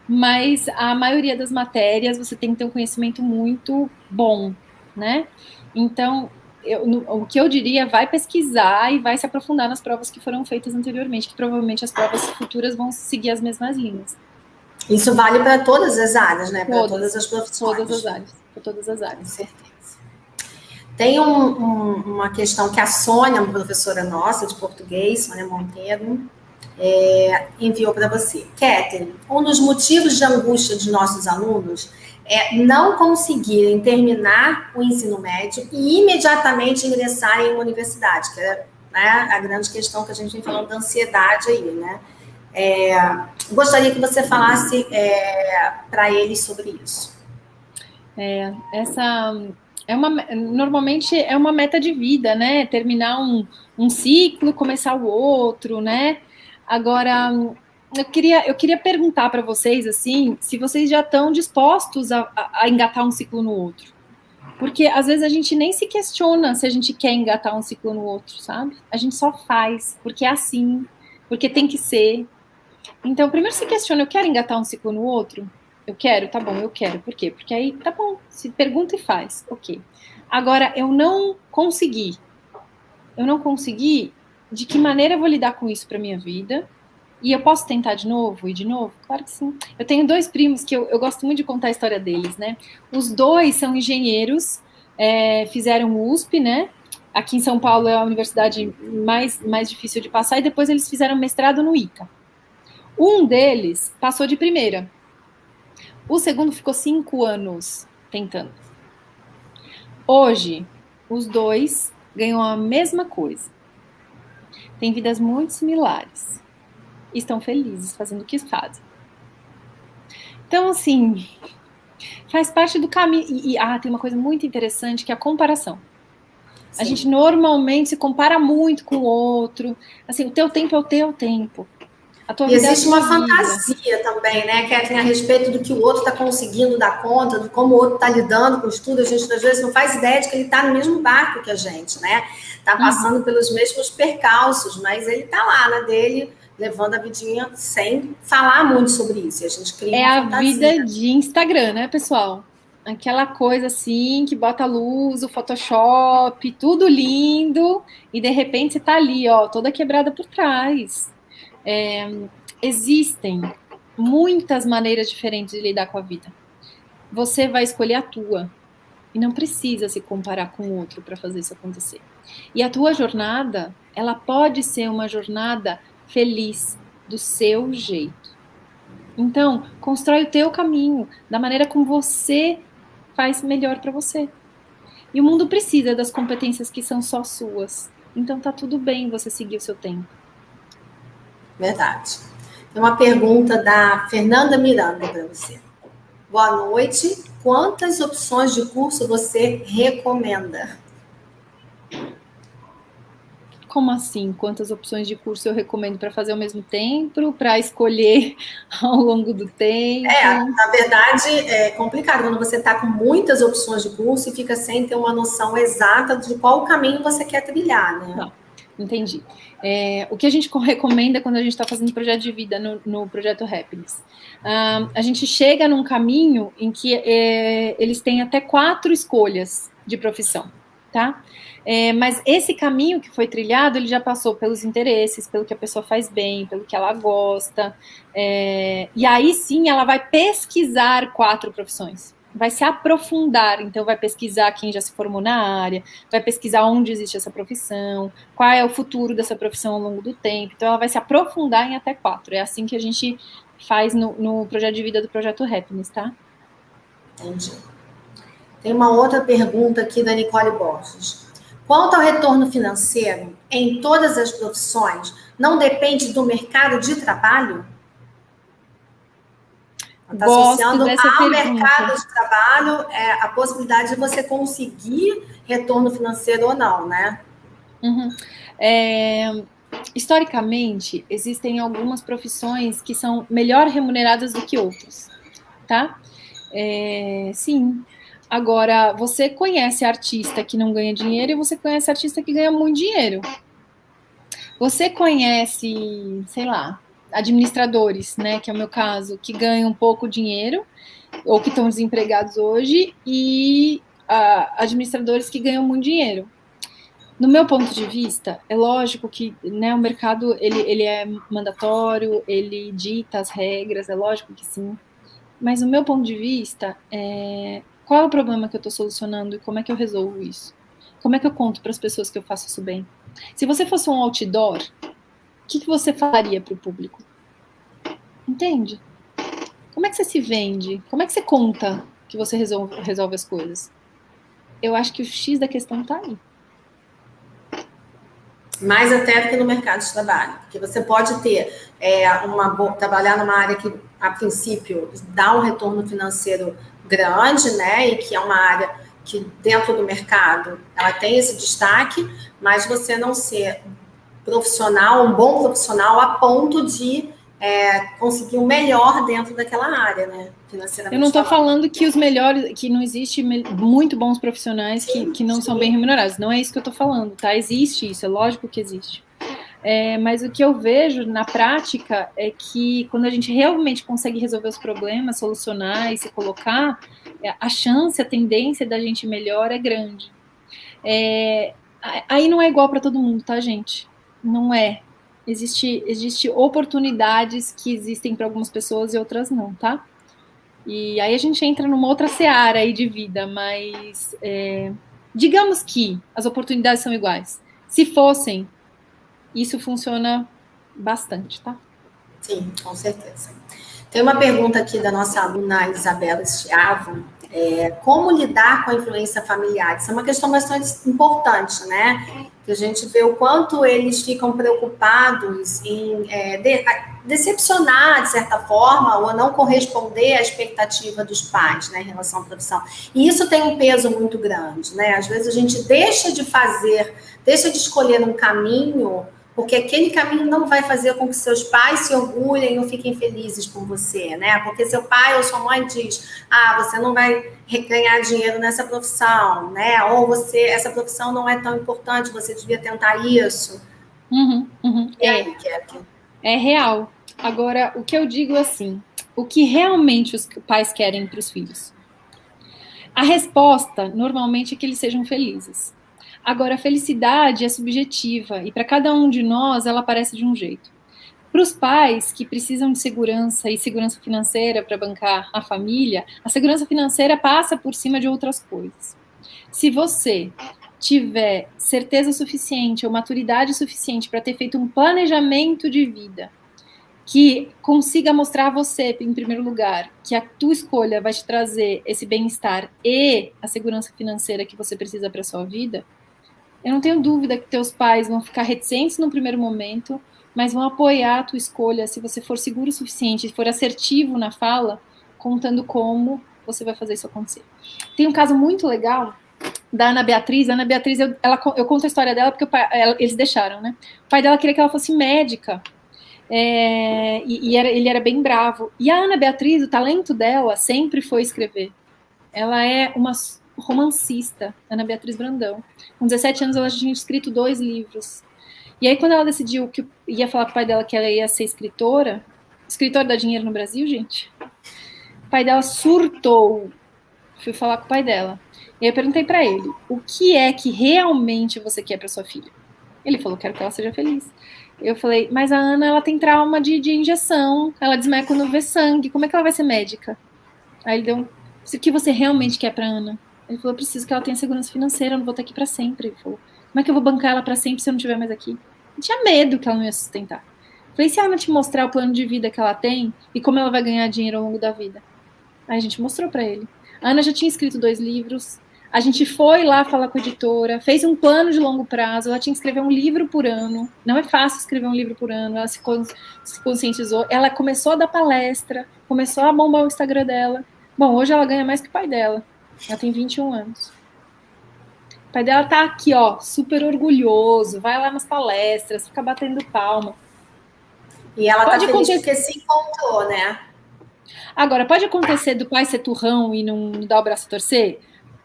mas a maioria das matérias você tem que ter um conhecimento muito bom, né? Então, o que eu diria, vai pesquisar e vai se aprofundar nas provas que foram feitas anteriormente, que provavelmente as provas futuras vão seguir as mesmas linhas. Isso vale para todas as áreas, né? Para todas as profissões. Todas as áreas, para todas as áreas. Com certeza. Tem uma questão que a Sônia, uma professora nossa de português, Sônia Monteiro, enviou para você. Catherine, um dos motivos de angústia de nossos alunos é não conseguirem terminar o ensino médio e imediatamente ingressarem em uma universidade, que é, né, a grande questão que a gente vem falando da ansiedade aí, né? Gostaria que você falasse para eles sobre isso. Normalmente é uma meta de vida, né? Terminar um ciclo, começar o outro, né? Agora, eu queria perguntar para vocês, assim, se vocês já estão dispostos a engatar um ciclo no outro. Porque, às vezes, a gente nem se questiona se a gente quer engatar um ciclo no outro, sabe? A gente só faz, porque é assim, porque tem que ser. Então, primeiro se questiona, eu quero engatar um ciclo no outro? Eu quero, tá bom, eu quero. Por quê? Porque aí, tá bom, se pergunta e faz, ok. Agora, eu não consegui, de que maneira eu vou lidar com isso para minha vida? E eu posso tentar de novo e de novo? Claro que sim. Eu tenho 2 primos que eu gosto muito de contar a história deles, né? Os 2 são engenheiros, fizeram USP, né? Aqui em São Paulo é a universidade mais difícil de passar, e depois eles fizeram mestrado no ITA. Um deles passou de primeira. O segundo ficou 5 anos tentando. Hoje, os 2 ganham a mesma coisa. Têm vidas muito similares. E estão felizes fazendo o que fazem. Então, assim, faz parte do caminho. Tem uma coisa muito interessante que é a comparação. Sim. A gente normalmente se compara muito com o outro. Assim, o teu tempo é o teu tempo. E existe uma fantasia também, né, Catherine, a respeito do que o outro está conseguindo dar conta, de como o outro está lidando com o estudo. A gente, às vezes, não faz ideia de que ele está no mesmo barco que a gente, né? Está passando pelos mesmos percalços, mas ele está lá na dele, levando a vidinha sem falar muito sobre isso. E a gente cria uma fantasia. É a vida de Instagram, né, pessoal? Aquela coisa assim, que bota a luz, o Photoshop, tudo lindo, e de repente você tá ali, ó, toda quebrada por trás. Existem muitas maneiras diferentes de lidar com a vida. Você vai escolher a tua. E não precisa se comparar com o outro para fazer isso acontecer. E a tua jornada, ela pode ser uma jornada feliz, do seu jeito. Então, constrói o teu caminho, da maneira como você faz melhor para você. E o mundo precisa das competências que são só suas. Então tá tudo bem você seguir o seu tempo. Verdade. Tem uma pergunta da Fernanda Miranda para você. Boa noite. Quantas opções de curso você recomenda? Como assim? Quantas opções de curso eu recomendo para fazer ao mesmo tempo, para escolher ao longo do tempo? Na verdade, é complicado quando você está com muitas opções de curso e fica sem ter uma noção exata de qual caminho você quer trilhar, né? Não, entendi. O que a gente recomenda quando a gente está fazendo projeto de vida no Projeto Happiness? A gente chega num caminho em que eles têm até 4 escolhas de profissão, tá? Mas esse caminho que foi trilhado, ele já passou pelos interesses, pelo que a pessoa faz bem, pelo que ela gosta, e aí sim ela vai pesquisar 4 profissões, vai se aprofundar, então vai pesquisar quem já se formou na área, vai pesquisar onde existe essa profissão, qual é o futuro dessa profissão ao longo do tempo, então ela vai se aprofundar em até 4, é assim que a gente faz no projeto de vida do Projeto Happiness, tá? Entendi. Tem uma outra pergunta aqui da Nicole Borges. Quanto ao retorno financeiro, em todas as profissões, não depende do mercado de trabalho? Está Gosto associando dessa ao pergunta. mercado de trabalho a possibilidade de você conseguir retorno financeiro ou não, né? Historicamente, existem algumas profissões que são melhor remuneradas do que outras, tá? Sim. Agora, você conhece artista que não ganha dinheiro e você conhece artista que ganha muito dinheiro. Você conhece, sei lá, administradores, né, que é o meu caso, que ganham um pouco dinheiro ou que estão desempregados hoje e administradores que ganham muito dinheiro. No meu ponto de vista, é lógico que, né, o mercado ele é mandatório, ele dita as regras, é lógico que sim. Mas no meu ponto de vista, qual é o problema que eu estou solucionando e como é que eu resolvo isso? Como é que eu conto para as pessoas que eu faço isso bem? Se você fosse um outdoor, o que você falaria para o público? Entende? Como é que você se vende? Como é que você conta que você resolve as coisas? Eu acho que o X da questão está aí. Mais até do que no mercado de trabalho. Porque você pode ter trabalhar numa área que, a princípio, dá um retorno financeiro grande, né? E que é uma área que, dentro do mercado, ela tem esse destaque, mas você não ser profissional, um bom profissional, a ponto de conseguir o melhor dentro daquela área, né? Eu não estou falando que os melhores, que não existe muito bons profissionais que não são bem remunerados. Não é isso que eu estou falando, tá? Existe isso, é lógico que existe. Mas o que eu vejo na prática é que quando a gente realmente consegue resolver os problemas, solucionar e se colocar, a chance, a tendência da gente melhor é grande. Aí não é igual para todo mundo, tá, gente? Não é. Existe oportunidades que existem para algumas pessoas e outras não, tá? E aí a gente entra numa outra seara aí de vida, mas digamos que as oportunidades são iguais. Se fossem, isso funciona bastante, tá? Sim, com certeza. Tem uma pergunta aqui da nossa aluna Isabela Estiavo. Como lidar com a influência familiar? Isso é uma questão bastante importante, né? Que a gente vê o quanto eles ficam preocupados em decepcionar, de certa forma, ou não corresponder à expectativa dos pais, né, em relação à profissão. E isso tem um peso muito grande, né? Às vezes a gente deixa de escolher um caminho, porque aquele caminho não vai fazer com que seus pais se orgulhem ou fiquem felizes por você, né? Porque seu pai ou sua mãe diz, você não vai ganhar dinheiro nessa profissão, né? Ou essa profissão não é tão importante, você devia tentar isso. É real. Agora, o que eu digo assim, o que realmente os pais querem para os filhos? A resposta, normalmente, é que eles sejam felizes. Agora, a felicidade é subjetiva e para cada um de nós ela aparece de um jeito. Para os pais que precisam de segurança e segurança financeira para bancar a família, a segurança financeira passa por cima de outras coisas. Se você tiver certeza suficiente ou maturidade suficiente para ter feito um planejamento de vida que consiga mostrar a você, em primeiro lugar, que a tua escolha vai te trazer esse bem-estar e a segurança financeira que você precisa para a sua vida, eu não tenho dúvida que teus pais vão ficar reticentes no primeiro momento, mas vão apoiar a tua escolha se você for seguro o suficiente, se for assertivo na fala, contando como você vai fazer isso acontecer. Tem um caso muito legal da Ana Beatriz. A Ana Beatriz, eu conto a história dela porque eles deixaram, né? O pai dela queria que ela fosse médica. Ele era bem bravo. E a Ana Beatriz, o talento dela sempre foi escrever. Ela é uma romancista, Ana Beatriz Brandão. Com 17 anos, ela já tinha escrito 2 livros. E aí, quando ela decidiu que ia falar pro pai dela que ela ia ser escritora dá dinheiro no Brasil, gente? O pai dela surtou. Fui falar com o pai dela. E aí eu perguntei para ele, o que é que realmente você quer para sua filha? Ele falou, quero que ela seja feliz. Eu falei, mas a Ana, ela tem trauma de injeção, ela desmaia quando vê sangue, como é que ela vai ser médica? Aí ele deu, o que você realmente quer pra Ana? Ele falou, eu preciso que ela tenha segurança financeira, eu não vou estar aqui pra sempre. Ele falou, como é que eu vou bancar ela pra sempre se eu não estiver mais aqui? Eu tinha medo que ela não ia sustentar. Eu falei, se a Ana te mostrar o plano de vida que ela tem e como ela vai ganhar dinheiro ao longo da vida? Aí a gente mostrou pra ele. A Ana já tinha escrito 2 livros, A gente foi lá falar com a editora, fez um plano de longo prazo, ela tinha que escrever um livro por ano. Não é fácil escrever um livro por ano, ela se conscientizou. Ela começou a dar palestra, começou a bombar o Instagram dela. Bom, hoje ela ganha mais que o pai dela. Ela tem 21 anos. O pai dela tá aqui, ó, super orgulhoso, vai lá nas palestras, fica batendo palma. E ela tá feliz porque se encontrou, né? Agora, pode acontecer do pai ser turrão e não dar o braço a torcer?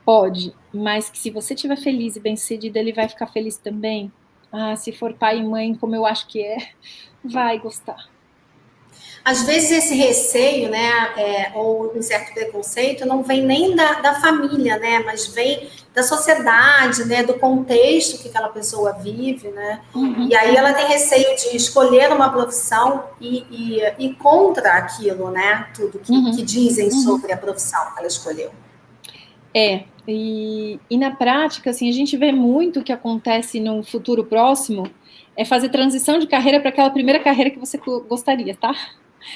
Pode, mas que se você estiver feliz e bem-sucedido, ele vai ficar feliz também. Ah, se for pai e mãe, como eu acho que é, vai gostar. Às vezes esse receio, né, ou um certo preconceito, não vem nem da família, né, mas vem da sociedade, né, do contexto que aquela pessoa vive, né, e aí ela tem receio de escolher uma profissão e contra aquilo, né, tudo que dizem sobre a profissão que ela escolheu. E na prática, assim, a gente vê muito o que acontece no futuro próximo é fazer transição de carreira para aquela primeira carreira que você gostaria, tá?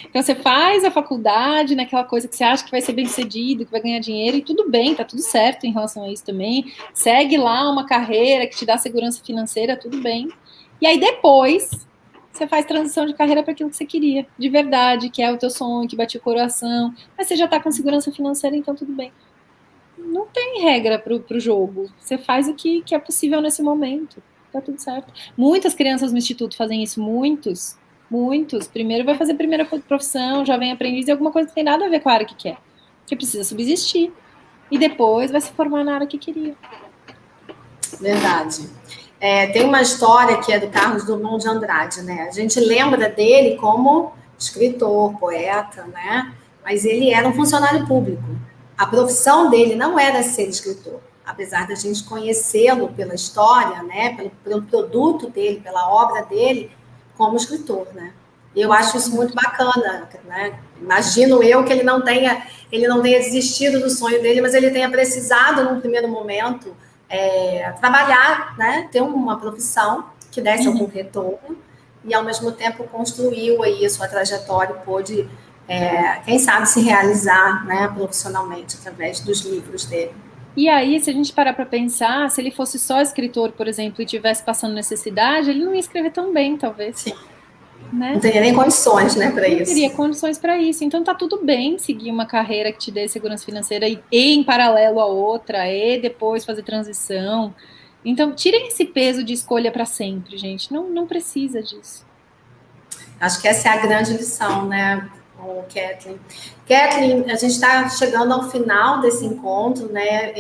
Então você faz a faculdade naquela coisa que você acha que vai ser bem sucedido, que vai ganhar dinheiro, e tudo bem, tá tudo certo em relação a isso também. Segue lá uma carreira que te dá segurança financeira, tudo bem. E aí depois você faz transição de carreira para aquilo que você queria, de verdade, que é o teu sonho, que bate o coração. Mas você já tá com segurança financeira, então tudo bem. Não tem regra pro jogo. Você faz o que é possível nesse momento. Tá tudo certo. Muitas crianças no instituto fazem isso, muitos. Primeiro vai fazer a primeira profissão, jovem aprendiz, e alguma coisa que tem nada a ver com a área que quer. Que precisa subsistir. E depois vai se formar na área que queria. Verdade. Tem uma história que é do Carlos Drummond de Andrade, né? A gente lembra dele como escritor, poeta, né? Mas ele era um funcionário público. A profissão dele não era ser escritor, apesar da gente conhecê-lo pela história, né? Pelo produto dele, pela obra dele, como escritor, né? E eu acho isso muito bacana, né? Imagino eu que ele não tenha desistido do sonho dele, mas ele tenha precisado, num primeiro momento, trabalhar, né? Ter uma profissão que desse algum retorno e, ao mesmo tempo, construiu aí a sua trajetória e pôde, quem sabe, se realizar, né, profissionalmente através dos livros dele. E aí, se a gente parar para pensar, se ele fosse só escritor, por exemplo, e tivesse passando necessidade, ele não ia escrever tão bem, talvez. Sim. Né? Não teria nem condições, né, para isso. Não teria condições para isso. Então tá tudo bem seguir uma carreira que te dê segurança financeira e em paralelo a outra, e depois fazer transição. Então, tirem esse peso de escolha para sempre, gente. Não precisa disso. Acho que essa é a grande lição, né, Kathleen? Kathleen, a gente está chegando ao final desse encontro, né?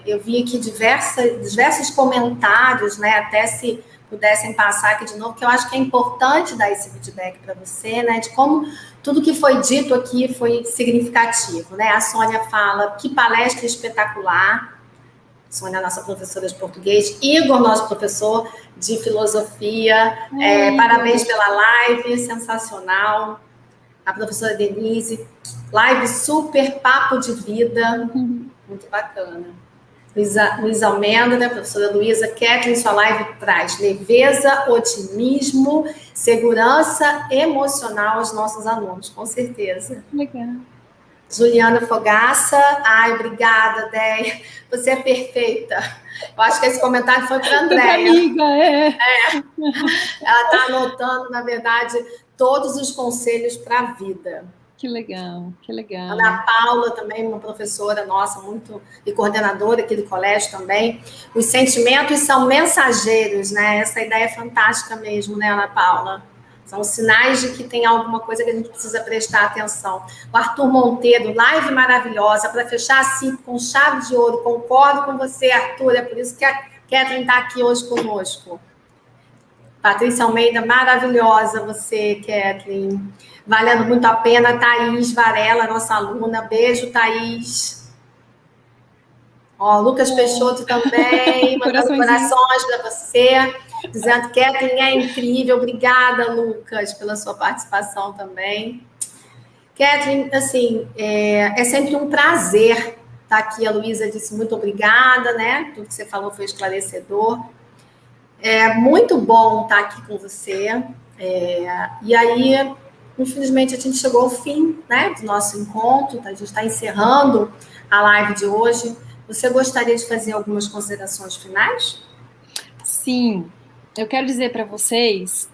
Eu vi aqui diversos comentários, né? Até se pudessem passar aqui de novo, que eu acho que é importante dar esse feedback para você, né? De como tudo que foi dito aqui foi significativo, né? A Sônia fala, que palestra espetacular. Sônia, nossa professora de português. Igor, nosso professor de filosofia. Parabéns pela live, sensacional. A professora Denise, live super, papo de vida, muito bacana. Luísa Almendra, né, professora Luísa, Kathleen, sua live traz leveza, otimismo, segurança emocional aos nossos alunos, com certeza. Legal. Juliana Fogaça, obrigada, Déia, você é perfeita. Eu acho que esse comentário foi para a Andréia. Amiga, Ela está anotando, na verdade, todos os conselhos para a vida. Que legal, que legal. Ana Paula também, uma professora nossa, muito, e coordenadora aqui do colégio também. Os sentimentos são mensageiros, né? Essa ideia é fantástica mesmo, né, Ana Paula? São sinais de que tem alguma coisa que a gente precisa prestar atenção. O Arthur Monteiro, live maravilhosa, para fechar assim com chave de ouro. Concordo com você, Arthur, é por isso que a Kathleen está aqui hoje conosco. Patrícia Almeida, maravilhosa você, Kathleen. Valendo muito a pena. Thaís Varela, nossa aluna. Beijo, Thaís. Lucas Peixoto também, mandando corações para você, dizendo que Kathleen é incrível. Obrigada, Lucas, pela sua participação também. Kathleen, assim, é sempre um prazer estar aqui. A Luísa disse muito obrigada, né? Tudo que você falou foi esclarecedor. É muito bom estar aqui com você. E aí, infelizmente, a gente chegou ao fim, né, do nosso encontro. A gente está encerrando a live de hoje. você gostaria de fazer algumas considerações finais? Sim, eu quero dizer para vocês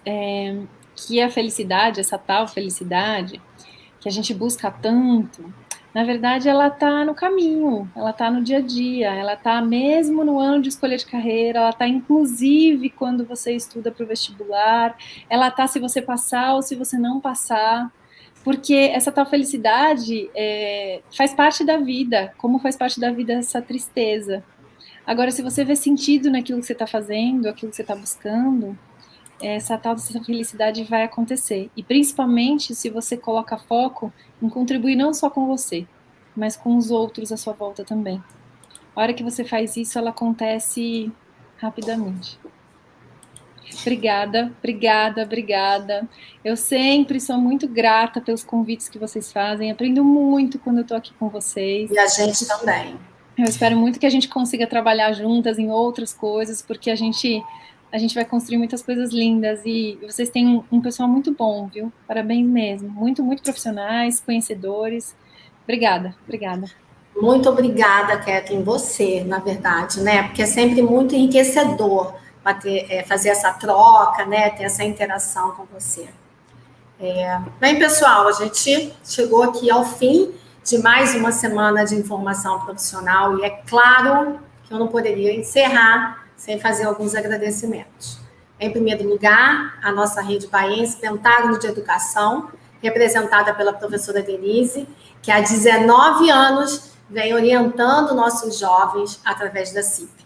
que a felicidade, essa tal felicidade, que a gente busca tanto, na verdade ela está no caminho, ela está no dia a dia, ela está mesmo no ano de escolha de carreira, ela está inclusive quando você estuda para o vestibular, ela está se você passar ou se você não passar, porque essa tal felicidade faz parte da vida, como faz parte da vida essa tristeza. Agora, se você vê sentido naquilo que você está fazendo, aquilo que você está buscando, essa tal dessa felicidade vai acontecer. E principalmente se você coloca foco em contribuir não só com você, mas com os outros à sua volta também. A hora que você faz isso, ela acontece rapidamente. Obrigada, obrigada, obrigada. Eu sempre sou muito grata pelos convites que vocês fazem. Aprendo muito quando eu estou aqui com vocês. E a gente também. Eu espero muito que a gente consiga trabalhar juntas em outras coisas, porque a gente vai construir muitas coisas lindas e vocês têm um pessoal muito bom, viu? Parabéns mesmo. Muito, muito profissionais, conhecedores. Obrigada, obrigada. Muito obrigada, Kathleen, você, na verdade, né? Porque é sempre muito enriquecedor fazer essa troca, né? Ter essa interação com você. Bem, pessoal, a gente chegou aqui ao fim de mais uma semana de informação profissional e é claro que eu não poderia encerrar sem fazer alguns agradecimentos. Em primeiro lugar, a nossa rede Baense Pentágono de Educação, representada pela professora Denise, que há 19 anos vem orientando nossos jovens através da CIP.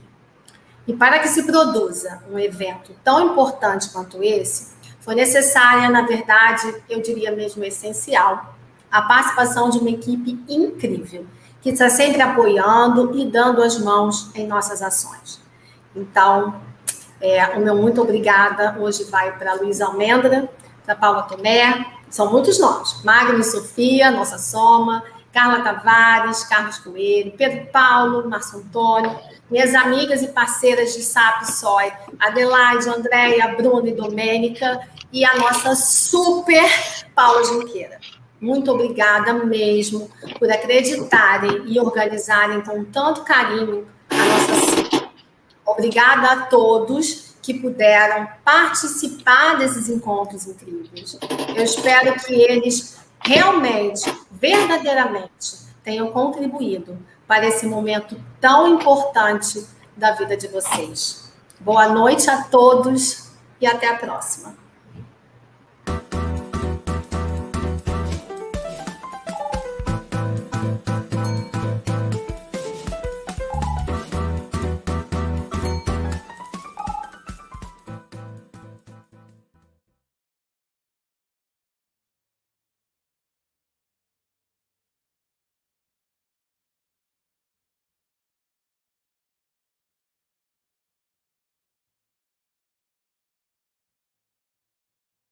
E para que se produza um evento tão importante quanto esse, foi necessária, na verdade, eu diria mesmo essencial, a participação de uma equipe incrível, que está sempre apoiando e dando as mãos em nossas ações. Então, o meu muito obrigada hoje vai para a Luísa Almendra, para a Paula Tomé, são muitos nomes, Magno e Sofia, nossa soma, Carla Tavares, Carlos Coelho, Pedro Paulo, Márcio Antônio, minhas amigas e parceiras de SAP Soy, Adelaide, Andréia, Bruna e Domênica, e a nossa super Paula Junqueira. Muito obrigada mesmo por acreditarem e organizarem com tanto carinho a nossa CIP. Obrigada a todos que puderam participar desses encontros incríveis. Eu espero que eles realmente, verdadeiramente, tenham contribuído para esse momento tão importante da vida de vocês. Boa noite a todos e até a próxima.